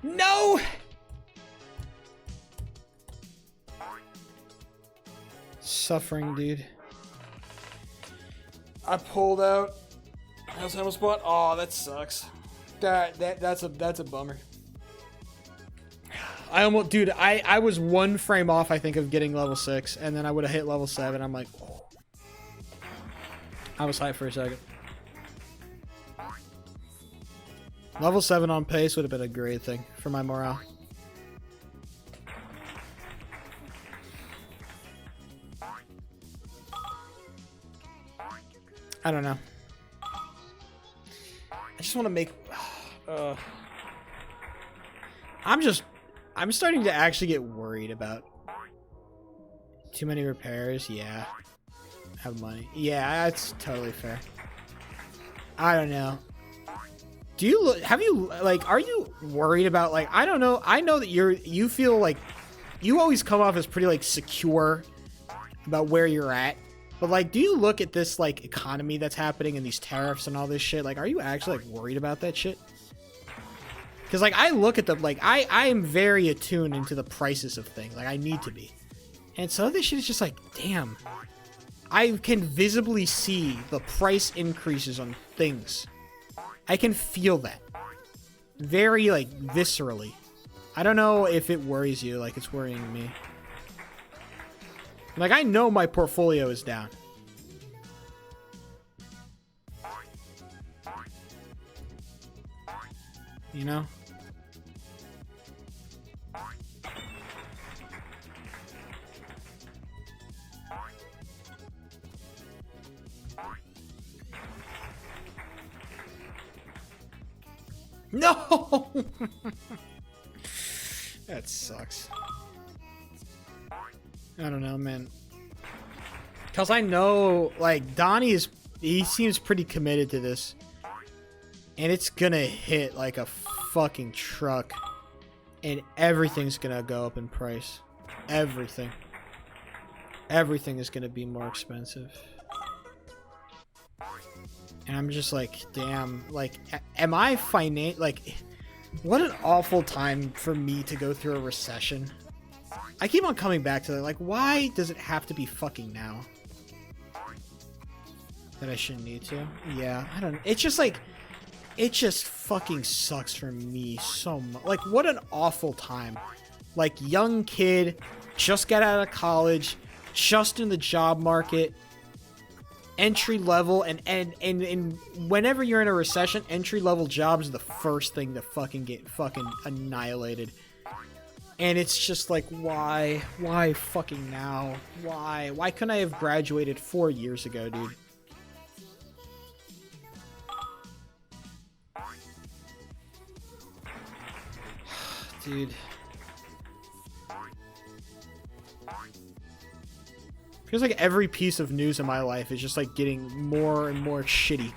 No! Suffering, dude. I pulled out. I also almost bought. Oh, that sucks. That's a bummer. I almost, dude. I was one frame off, I think, of getting level 6, and then I would have hit level 7. I'm like, oh. I was hyped for a second. Level 7 on pace would have been a great thing for my morale. I don't know. I just want to make... I'm starting to actually get worried about... Too many repairs? Yeah. Have money. Yeah, that's totally fair. I don't know. Do you are you worried about, like, I don't know. I know that you feel like you always come off as pretty, like, secure about where you're at. But, like, do you look at this, like, economy that's happening and these tariffs and all this shit? Like, are you actually, like, worried about that shit? Because, like, I look at them, like, I am very attuned into the prices of things. Like, I need to be. And so this shit is just like, damn. I can visibly see the price increases on things. I can feel that. very, like, viscerally. I don't know if it worries you like it's worrying me. Like, I know my portfolio is down. You know? No! That sucks. I don't know, man. Because I know, like, Donnie he seems pretty committed to this. And it's gonna hit like a fucking truck. And everything's gonna go up in price. Everything. Everything is gonna be more expensive. And I'm just like, damn, like, am I like, what an awful time for me to go through a recession. I keep on coming back to that, like, why does it have to be fucking now? That I shouldn't need to? Yeah, I don't know. It's just like, it just fucking sucks for me so much. Like, what an awful time. Like, young kid, just got out of college, just in the job market, entry level, and whenever you're in a recession, entry level jobs are the first thing to fucking get fucking annihilated. And it's just like, why fucking now? Why couldn't I have graduated 4 years ago, dude? Dude. Feels like every piece of news in my life is just like getting more and more shitty.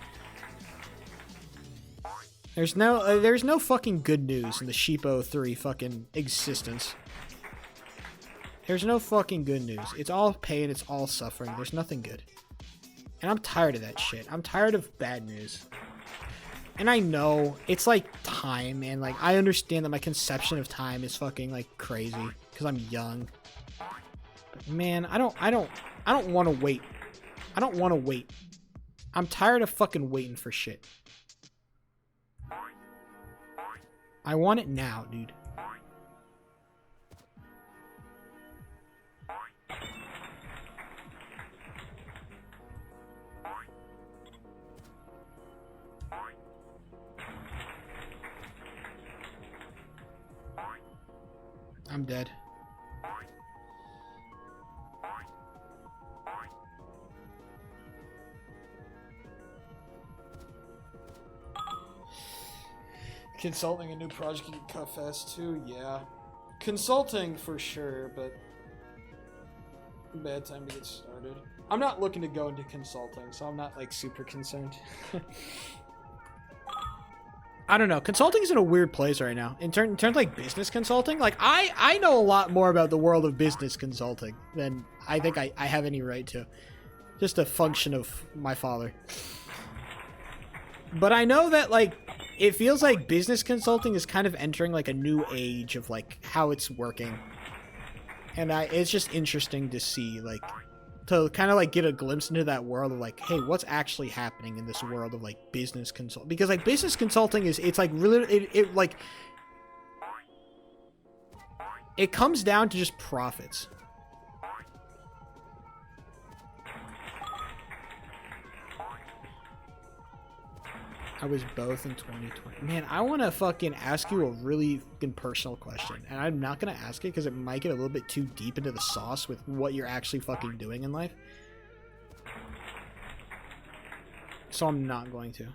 There's no fucking good news in the Sheepo 3 fucking existence. There's no fucking good news. It's all pain, it's all suffering. There's nothing good. And I'm tired of that shit. I'm tired of bad news. And I know it's like time, and like I understand that my conception of time is fucking like crazy because I'm young. But man, I don't want to wait. I don't want to wait. I'm tired of fucking waiting for shit. I want it now, dude. I'm dead. Consulting a new project can cut fast too, yeah. Consulting for sure, but bad time to get started. I'm not looking to go into consulting, so I'm not like super concerned. I don't know. Consulting's in a weird place right now. In terms of like business consulting, like I know a lot more about the world of business consulting than I think I have any right to. Just a function of my father. But I know that like it feels like business consulting is kind of entering like a new age of like how it's working. And it's just interesting to see, like, to kind of like get a glimpse into that world of like, hey, what's actually happening in this world of like business consult? Because like business consulting it's like really it comes down to just profits. I was both in 2020. Man, I want to fucking ask you a really fucking personal question. And I'm not going to ask it because it might get a little bit too deep into the sauce with what you're actually fucking doing in life. So I'm not going to.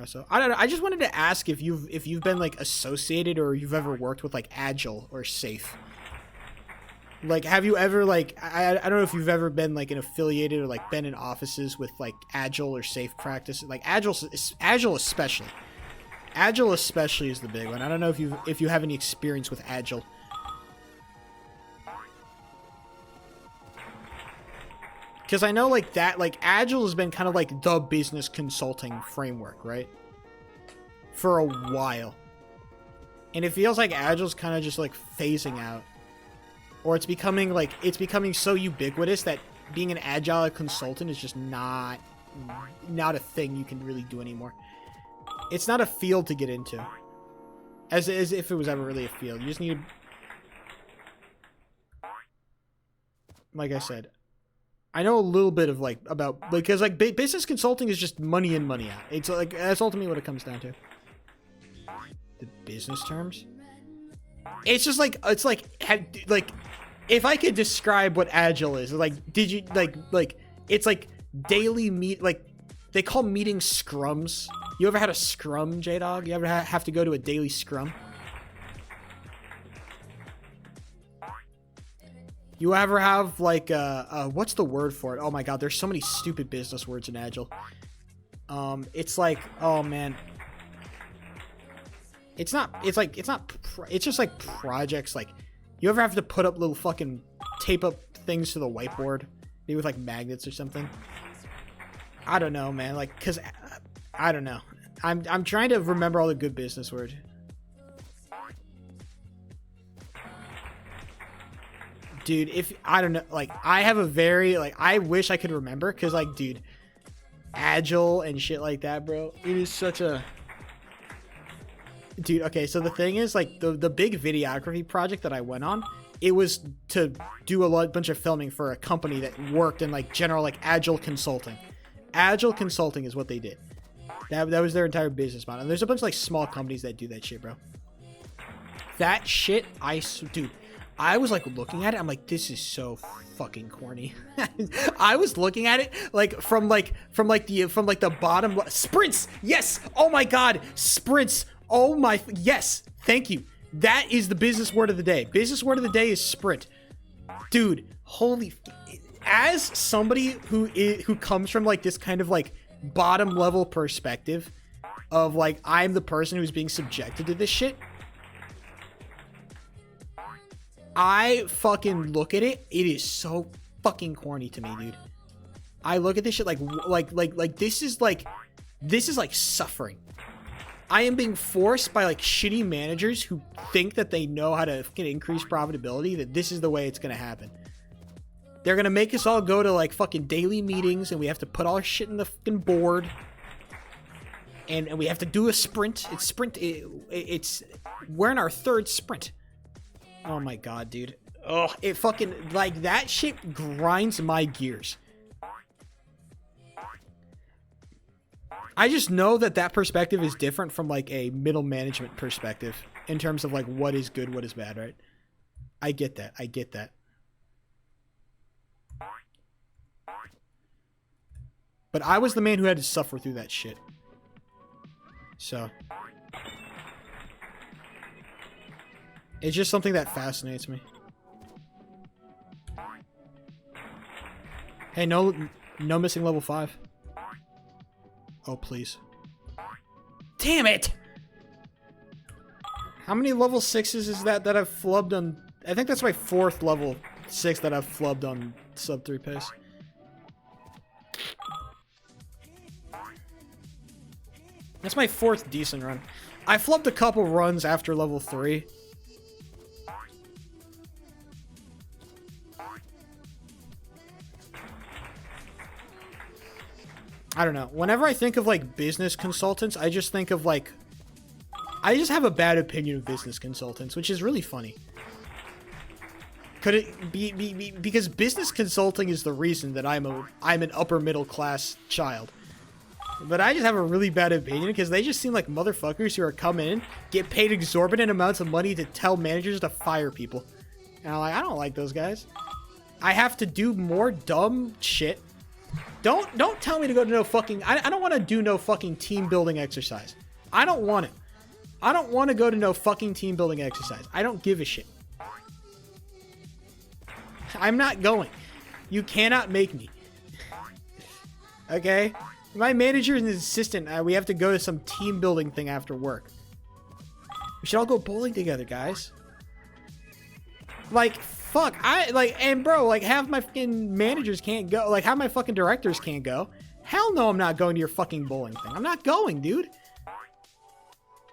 So I don't know. I just wanted to ask if you've been like associated or you've ever worked with like Agile or Safe. Like, have you ever, like, I don't know if you've ever been, like, affiliated or, like, been in offices with, like, Agile or Safe practices. Like, Agile especially. Agile especially is the big one. I don't know if you have any experience with Agile. Because I know, like, that, like, Agile has been kind of, like, the business consulting framework, right? For a while. And it feels like Agile's kind of just, like, phasing out. Or it's becoming so ubiquitous that being an agile consultant is just not a thing you can really do anymore. It's not a field to get into. As if it was ever really a field. You just need, like I said, I know a little bit of like about, because like business consulting is just money in, money out. It's like that's ultimately what it comes down to. The business terms. It's just like if I could describe what agile is, like did you like it's like daily meet, like they call meetings scrums. You ever had a scrum, J-Dog? You ever have to go to a daily scrum? You ever have like what's the word for it? Oh my god, there's so many stupid business words in agile. It's like, oh man, it's just like projects. Like, you ever have to put up little fucking tape up things to the whiteboard, maybe with like magnets or something? I don't know, man. Like, cause I don't know. I'm trying to remember all the good business words. Dude, if I don't know, like I have a very like I wish I could remember, because like, dude, agile and shit like that, bro. It is such a dude. Okay, so the thing is, like the big videography project that I went on, it was to do a bunch of filming for a company that worked in like general like agile consulting. Agile consulting is what they did. That was their entire business model. And there's a bunch of like small companies that do that shit, bro. That shit, dude. I was like looking at it. I'm like, this is so fucking corny. I was looking at it like from the bottom. Sprints, yes. Oh my god, sprints. Oh my, yes. Thank you. That is the business word of the day. Business word of the day is sprint, dude. Holy. As somebody who comes from like this kind of like bottom level perspective of like I'm the person who's being subjected to this shit. I fucking look at it. It is so fucking corny to me, dude. I look at this shit like this is like suffering. I am being forced by like shitty managers who think that they know how to fucking increase profitability, that this is the way it's gonna happen. They're gonna make us all go to like fucking daily meetings, and we have to put all our shit in the fucking board, and we have to do a sprint. It's we're in our third sprint. Oh my god, dude. Oh, it fucking, like, that shit grinds my gears. I just know that perspective is different from, like, a middle management perspective in terms of, like, what is good, what is bad, right? I get that. I get that. But I was the man who had to suffer through that shit. So it's just something that fascinates me. Hey, no missing level 5. Oh, please. Damn it! How many level 6s is that I've flubbed on? I think that's my 4th level 6 that I've flubbed on sub 3 pace. That's my 4th decent run. I flubbed a couple runs after level 3. I don't know. Whenever I think of like business consultants, I just think of like, I just have a bad opinion of business consultants, which is really funny. Could it be because business consulting is the reason that I'm an upper middle class child. But I just have a really bad opinion because they just seem like motherfuckers who are coming in, get paid exorbitant amounts of money to tell managers to fire people. And I'm like, I don't like those guys. I have to do more dumb shit. Don't tell me to go to no fucking... I don't want to do no fucking team building exercise. I don't want it. I don't want to go to no fucking team building exercise. I don't give a shit. I'm not going. You cannot make me. Okay? My manager and his assistant, we have to go to some team building thing after work. We should all go bowling together, guys. Like, fuck, and bro, like, half my fucking managers can't go, like, half my fucking directors can't go. Hell no, I'm not going to your fucking bowling thing. I'm not going, dude.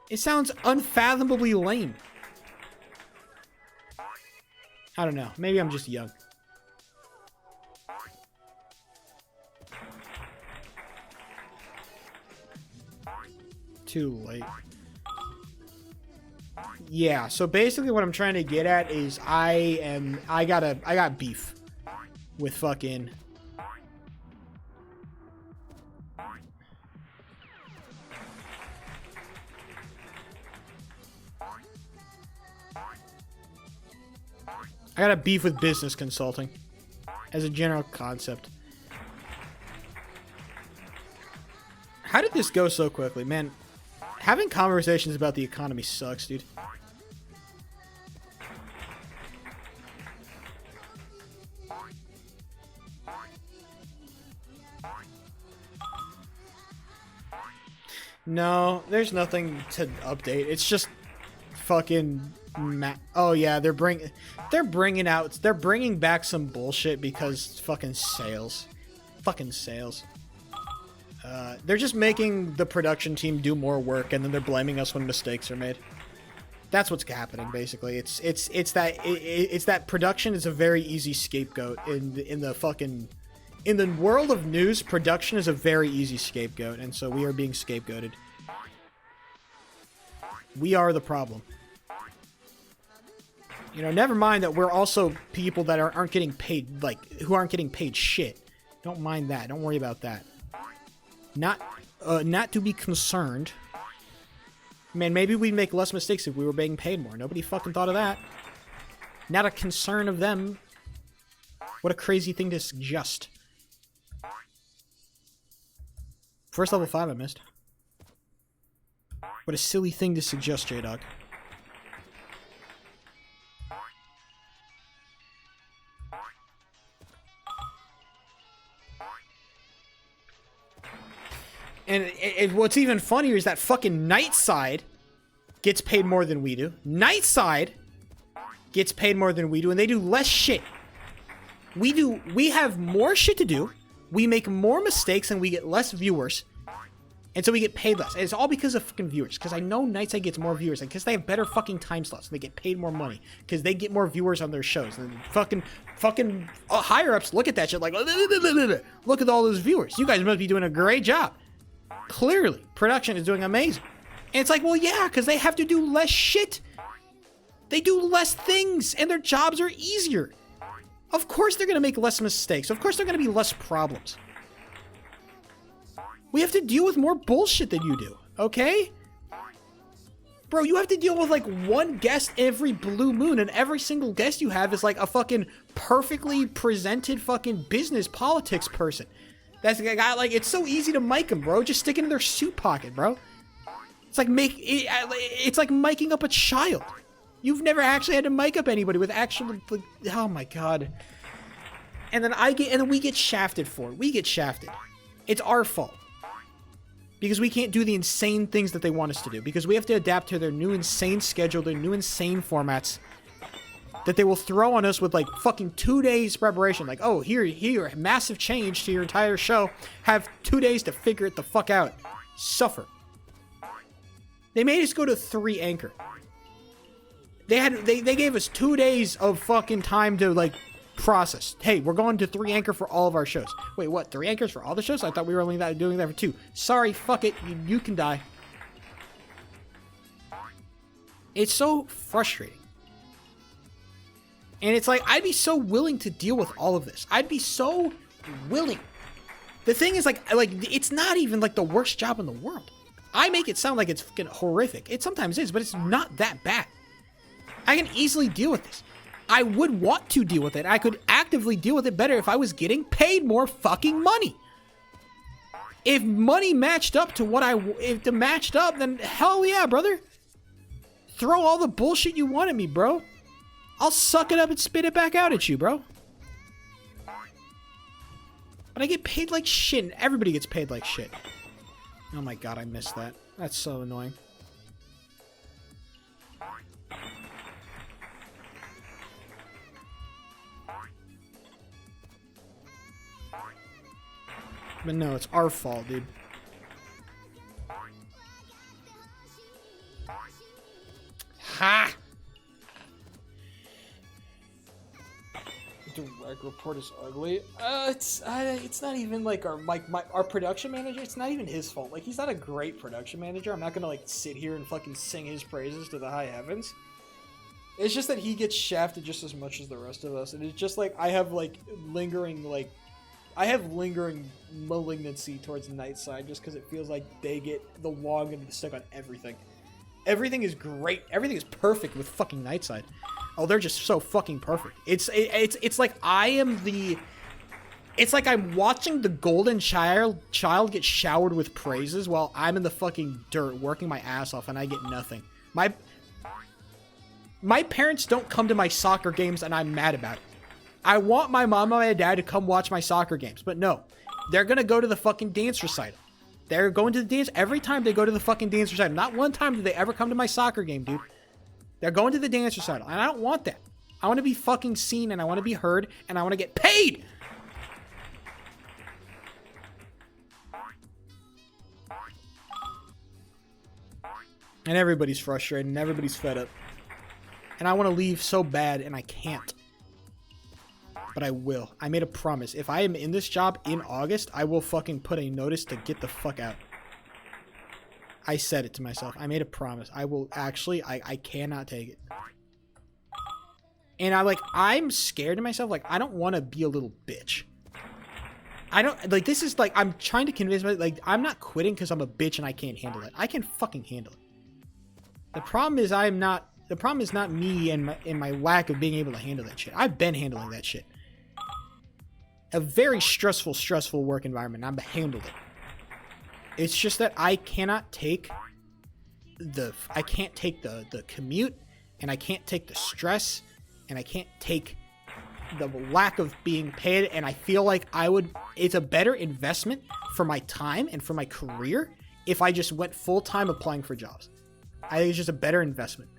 It sounds unfathomably lame. I don't know. Maybe I'm just young. Too late. Yeah, so basically what I'm trying to get at is I got beef with fucking... I got a beef with business consulting as a general concept. How did this go so quickly? Man, having conversations about the economy sucks, dude. No, there's nothing to update. It's just fucking oh yeah, they're bringing back some bullshit because fucking sales. Fucking sales. They're just making the production team do more work, and then they're blaming us when mistakes are made. That's what's happening, basically. It's that production is a very easy scapegoat in the world of news. Production is a very easy scapegoat, and so we are being scapegoated. We are the problem. You know, never mind that we're also people that aren't getting paid, like, who aren't getting paid shit. Don't mind that. Don't worry about that. Not to be concerned. Man, maybe we'd make less mistakes if we were being paid more. Nobody fucking thought of that. Not a concern of them. What a crazy thing to suggest. First level 5 I missed. What a silly thing to suggest, J-Dog. And what's even funnier is that fucking Nightside gets paid more than we do. Nightside gets paid more than we do, and they do less shit. We have more shit to do. We make more mistakes, and we get less viewers. And so we get paid less. And it's all because of fucking viewers. Because I know Nightside gets more viewers. And because they have better fucking time slots. And they get paid more money. Because they get more viewers on their shows. And fucking higher-ups look at that shit like, look at all those viewers. You guys must be doing a great job. Clearly, production is doing amazing. And it's like, well, yeah, because they have to do less shit. They do less things. And their jobs are easier. Of course they're going to make less mistakes. Of course they're going to be less problems. We have to deal with more bullshit than you do, okay? Bro, you have to deal with like one guest every blue moon, and every single guest you have is like a fucking perfectly presented fucking business politics person. That's a guy, like, it's so easy to mic them, bro. Just stick it in their suit pocket, bro. It's like it's like miking up a child. You've never actually had to mic up anybody with actual, like, oh my god. And then we get shafted for it. We get shafted. It's our fault. Because we can't do the insane things that they want us to do. Because we have to adapt to their new insane schedule, their new insane formats that they will throw on us with like fucking 2 days preparation. Like, oh, here, massive change to your entire show. Have 2 days to figure it the fuck out. Suffer. They made us go to 3 Anchor. They gave us 2 days of fucking time to like process. Hey, we're going to 3 Anchor for all of our shows. Wait, what? 3 Anchors for all the shows? I thought we were only doing that for 2. Sorry, fuck it. You can die. It's so frustrating. And it's like, I'd be so willing to deal with all of this. I'd be so willing. The thing is, like it's not even like the worst job in the world. I make it sound like it's fucking horrific. It sometimes is, but it's not that bad. I can easily deal with this. I would want to deal with it. I could actively deal with it better if I was getting paid more fucking money. If money matched up to if it matched up, then hell yeah, brother. Throw all the bullshit you want at me, bro. I'll suck it up and spit it back out at you, bro. But I get paid like shit, and everybody gets paid like shit. Oh my god, I missed that. That's so annoying. But no, it's our fault, dude. Ha! Direct report is ugly. It's not even like our production manager. It's not even his fault. Like, he's not a great production manager. I'm not gonna like sit here and fucking sing his praises to the high heavens. It's just that he gets shafted just as much as the rest of us, and it's just like I have lingering malignancy towards Nightside just because it feels like they get the long end of the stick on everything. Everything is great. Everything is perfect with fucking Nightside. Oh, they're just so fucking perfect. It's like it's like I'm watching the golden child get showered with praises while I'm in the fucking dirt working my ass off and I get nothing. My parents don't come to my soccer games and I'm mad about it. I want my mom and my dad to come watch my soccer games, but no. They're gonna go to the fucking dance recital. They're going to the dance every time they go to the fucking dance recital. Not one time did they ever come to my soccer game, dude. They're going to the dance recital, and I don't want that. I want to be fucking seen, and I want to be heard, and I want to get paid! And everybody's frustrated, and everybody's fed up. And I want to leave so bad, and I can't. But I will. I made a promise. If I am in this job in August, I will fucking put a notice to get the fuck out. I said it to myself. I made a promise. I will actually, I cannot take it. And I'm scared of myself. Like, I don't want to be a little bitch. I don't, like, this is like, I'm trying to convince myself, like, I'm not quitting because I'm a bitch and I can't handle it. I can fucking handle it. The problem is the problem is not me and my lack of being able to handle that shit. I've been handling that shit. A very stressful work environment. I've handled it. It's just that I cannot take the commute, and I can't take the stress, and I can't take the lack of being paid, and I feel like it's a better investment for my time and for my career if I just went full-time applying for jobs. I think it's just a better investment.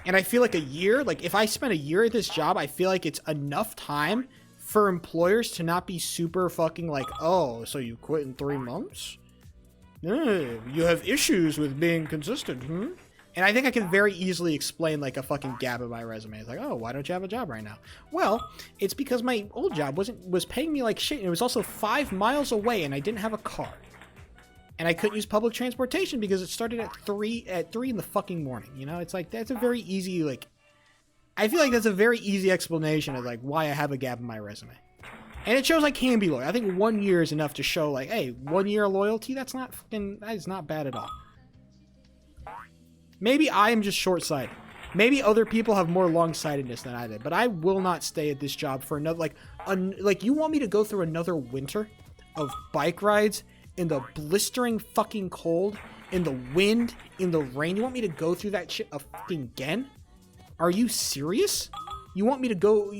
And I feel like a year, like if I spend a year at this job, I feel like it's enough time for employers to not be super fucking like, oh, so you quit in 3 months? You have issues with being consistent, hmm? And I think I can very easily explain like a fucking gap in my resume. It's like, oh, why don't you have a job right now? Well, it's because my old job was paying me like shit, and it was also 5 miles away, and I didn't have a car. And I couldn't use public transportation because it started at 3 in the fucking morning. You know, it's like, that's a very easy, like, I feel like that's a very easy explanation of like why I have a gap in my resume. And it shows I can be loyal. I think 1 year is enough to show like, hey, 1 year of loyalty, that is not bad at all. Maybe I am just short-sighted. Maybe other people have more long-sightedness than I did, but I will not stay at this job for another, like you want me to go through another winter of bike rides in the blistering fucking cold, in the wind, in the rain? You want me to go through that shit again? Are you serious? You want me to go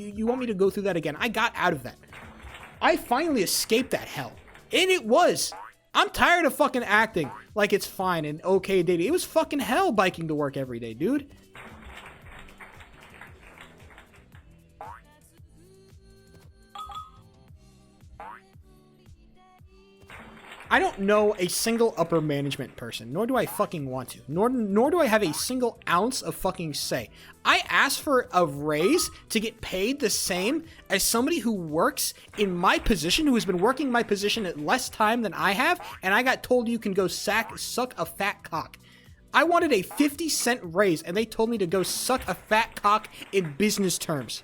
through that again? I got out of that. I finally escaped that hell. And it was. I'm tired of fucking acting like it's fine and okay dating. It was fucking hell biking to work every day, dude. I don't know a single upper management person, nor do I fucking want to, nor do I have a single ounce of fucking say. I asked for a raise to get paid the same as somebody who works in my position, who has been working my position at less time than I have, and I got told you can go suck a fat cock. I wanted a 50-cent raise, and they told me to go suck a fat cock in business terms.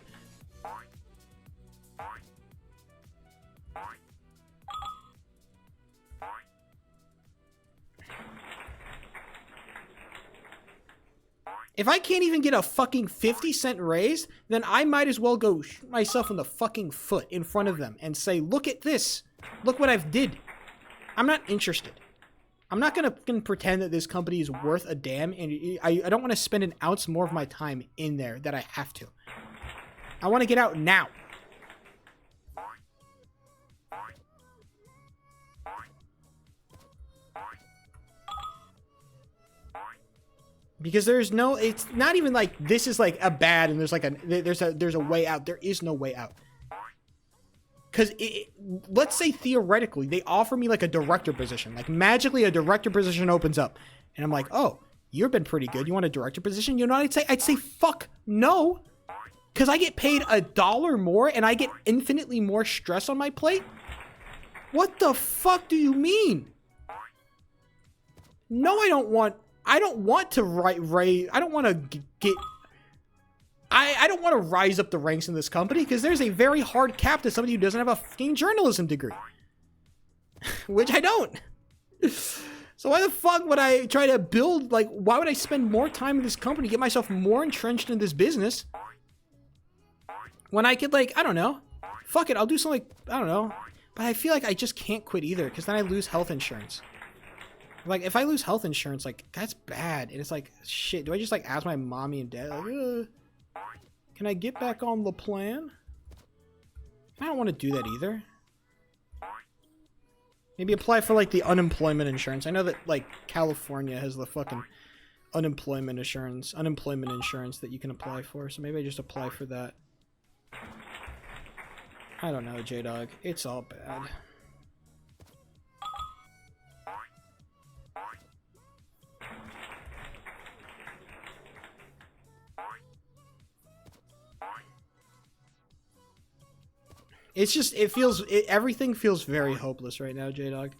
If I can't even get a fucking 50-cent raise, then I might as well go shoot myself in the fucking foot in front of them and say, look at this. Look what I've did. I'm not interested. I'm not gonna pretend that this company is worth a damn, and I don't want to spend an ounce more of my time in there that I have to. I want to get out now. Because there's no, it's not even like this is like a bad and there's like there's a way out. There is no way out. Because let's say theoretically they offer me like a director position, like magically a director position opens up, and I'm like, oh, you've been pretty good. You want a director position? You know what I'd say? I'd say fuck no. Because I get paid $1 more and I get infinitely more stress on my plate? What the fuck do you mean? No, I don't want to I don't want to get... I don't want to rise up the ranks in this company because there's a very hard cap to somebody who doesn't have a fucking journalism degree. Which I don't. So why the fuck would I try to build, like, why would I spend more time in this company, get myself more entrenched in this business, when I could, like, I don't know, fuck it, I'll do something, like, I don't know, but I feel like I just can't quit either, because then I lose health insurance. Like, if I lose health insurance, like, that's bad, and it's like, shit, do I just, like, ask my mommy and dad, like, can I get back on the plan? I don't want to do that either. Maybe apply for, like, the unemployment insurance. I know that, like, California has the fucking unemployment insurance that you can apply for, so maybe I just apply for that. I don't know, J-Dog. It's all bad. It's just, everything feels very hopeless right now, J-Dog.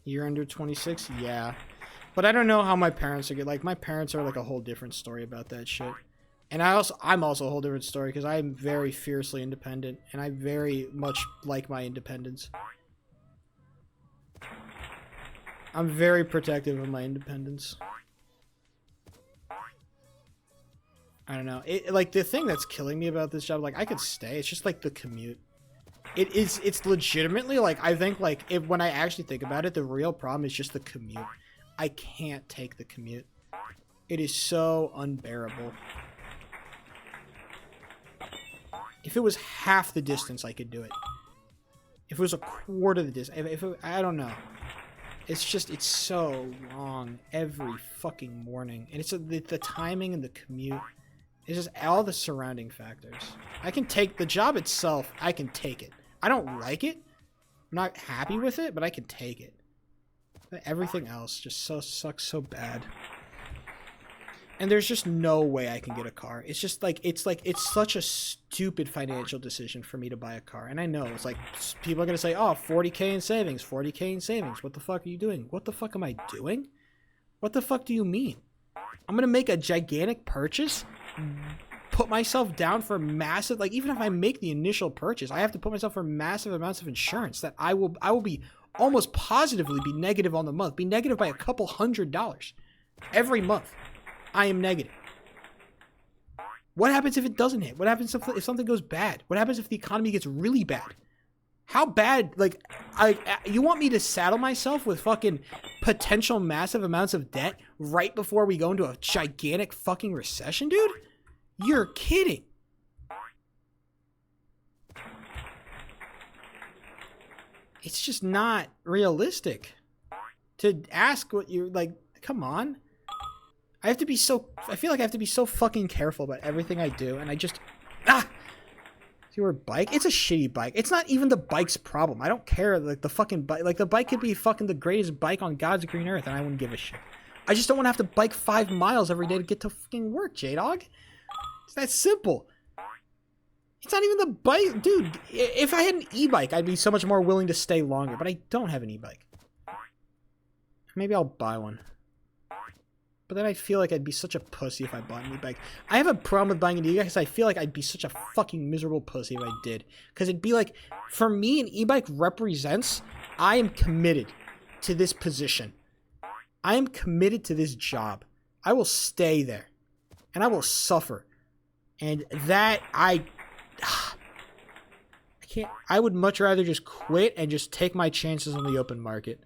You're under 26? Yeah. But I don't know how my parents are, like, my parents are like a whole different story about that shit. And I'm also a whole different story because I'm very fiercely independent and I very much like my independence. I'm very protective of my independence. I don't know. Like, the thing that's killing me about this job, like, I could stay. It's just, like, the commute. It's legitimately, like, I think, like, when I actually think about it, the real problem is just the commute. I can't take the commute. It is so unbearable. If it was half the distance, I could do it. If it was a quarter of the distance, I don't know. It's just, it's so long every fucking morning. And it's the timing and the commute. It's just all the surrounding factors. I can take the job itself. I can take it. I don't like it. I'm not happy with it, but I can take it. But everything else just sucks so bad. And there's just no way I can get a car. It's just like, it's such a stupid financial decision for me to buy a car. And I know, it's like, people are going to say, oh, 40K in savings, 40K in savings. What the fuck are you doing? What the fuck am I doing? What the fuck do you mean? I'm going to make a gigantic purchase, put myself down for massive, like, even if I make the initial purchase, I have to put myself for massive amounts of insurance that I will be almost positively be negative on the month, be negative by a couple $100 every month. I am negative. What happens if it doesn't hit? What happens if something goes bad? What happens if the economy gets really bad? How bad, like, you want me to saddle myself with fucking potential massive amounts of debt right before we go into a gigantic fucking recession, dude? You're kidding. It's just not realistic to ask what you're, like, come on. I feel like I have to be so fucking careful about everything I do, and I just, your bike? It's a shitty bike. It's not even the bike's problem. I don't care, like, the fucking bike, like, the bike could be fucking the greatest bike on God's green earth, and I wouldn't give a shit. I just don't want to have to bike 5 miles every day to get to fucking work, J-Dog. It's that simple. It's not even the bike, dude. If I had an e-bike, I'd be so much more willing to stay longer, but I don't have an e-bike. Maybe I'll buy one. But then I feel like I'd be such a pussy if I bought an e-bike. I have a problem with buying an e-bike because I feel like I'd be such a fucking miserable pussy if I did. Because it'd be like, for me, an e-bike represents, I am committed to this position. I am committed to this job. I will stay there. And I will suffer. And that, I can't, I would much rather just quit and just take my chances on the open market.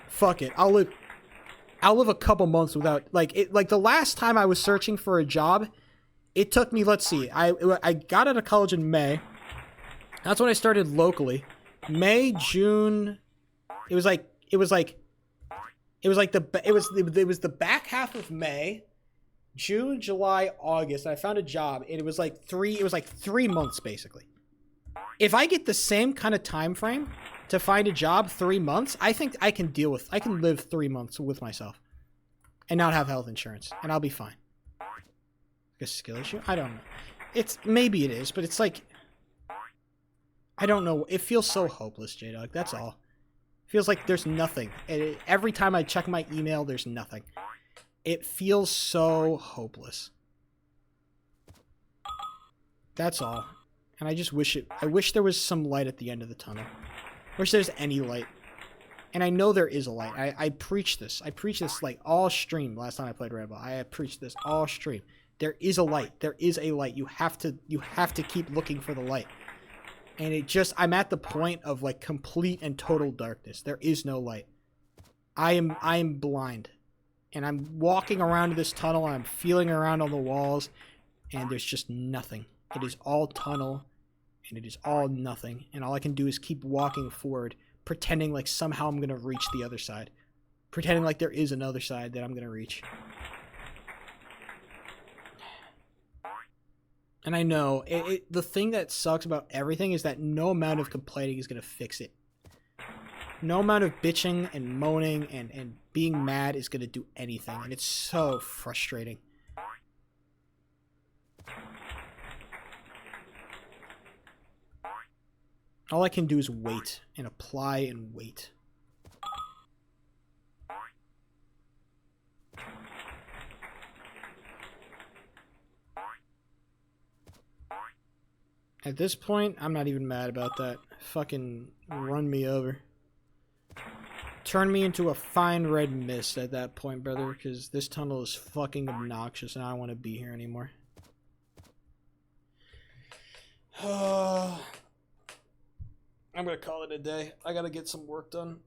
Fuck it. I'll live a couple months without, like, the last time I was searching for a job, it took me, let's see, I got out of college in May. That's when I started locally. May, June, it was the back half of May, June, July, August, and I found a job, and it was like 3 months basically. If I get the same kind of time frame to find a job, 3 months, I think I can live 3 months with myself and not have health insurance, and I'll be fine. A skill issue? I don't know. Maybe it is, but it's like, I don't know. It feels so hopeless, J-Dog. That's all. It feels like there's nothing. Every time I check my email, there's nothing. It feels so hopeless. That's all. And I just wish I wish there was some light at the end of the tunnel. I wish there's any light. And I know there is a light. I preach this. I preach this like all stream last time I played REDBALL. I preached this all stream. There is a light. There is a light. You have to keep looking for the light. And I'm at the point of like complete and total darkness. There is no light. I am blind. And I'm walking around this tunnel and I'm feeling around on the walls and there's just nothing. It is all tunnel and it is all nothing. And all I can do is keep walking forward, pretending like somehow I'm going to reach the other side. Pretending like there is another side that I'm going to reach. And I know, the thing that sucks about everything is that no amount of complaining is going to fix it. No amount of bitching and moaning and being mad is going to do anything. And it's so frustrating. All I can do is wait and apply and wait. At this point, I'm not even mad about that. Fucking run me over. Turn me into a fine red mist at that point, brother, because this tunnel is fucking obnoxious and I don't want to be here anymore. I'm gonna call it a day. I gotta get some work done.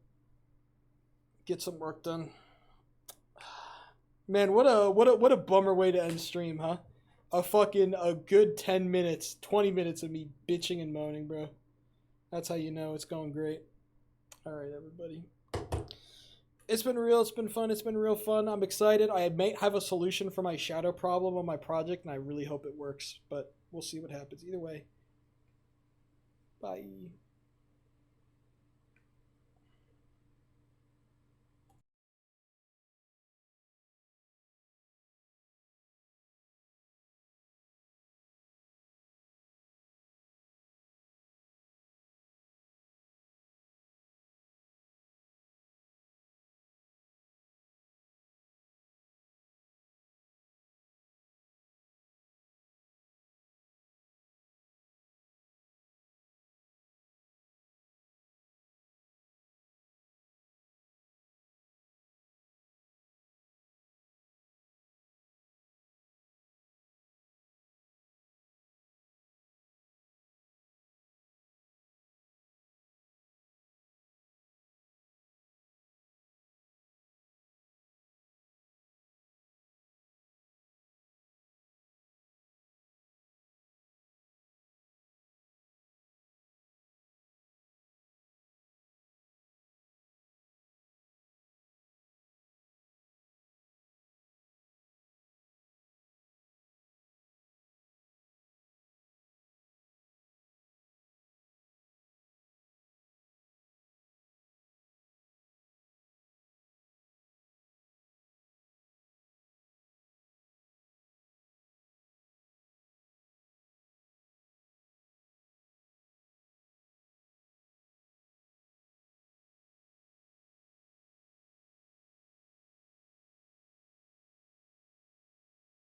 Man, what a bummer way to end stream, huh? A good 10 minutes, 20 minutes of me bitching and moaning, bro. That's how you know it's going great. Alright, everybody. It's been real, it's been fun, it's been real fun. I'm excited. I might have a solution for my shadow problem on my project, and I really hope it works. But we'll see what happens. Either way. Bye.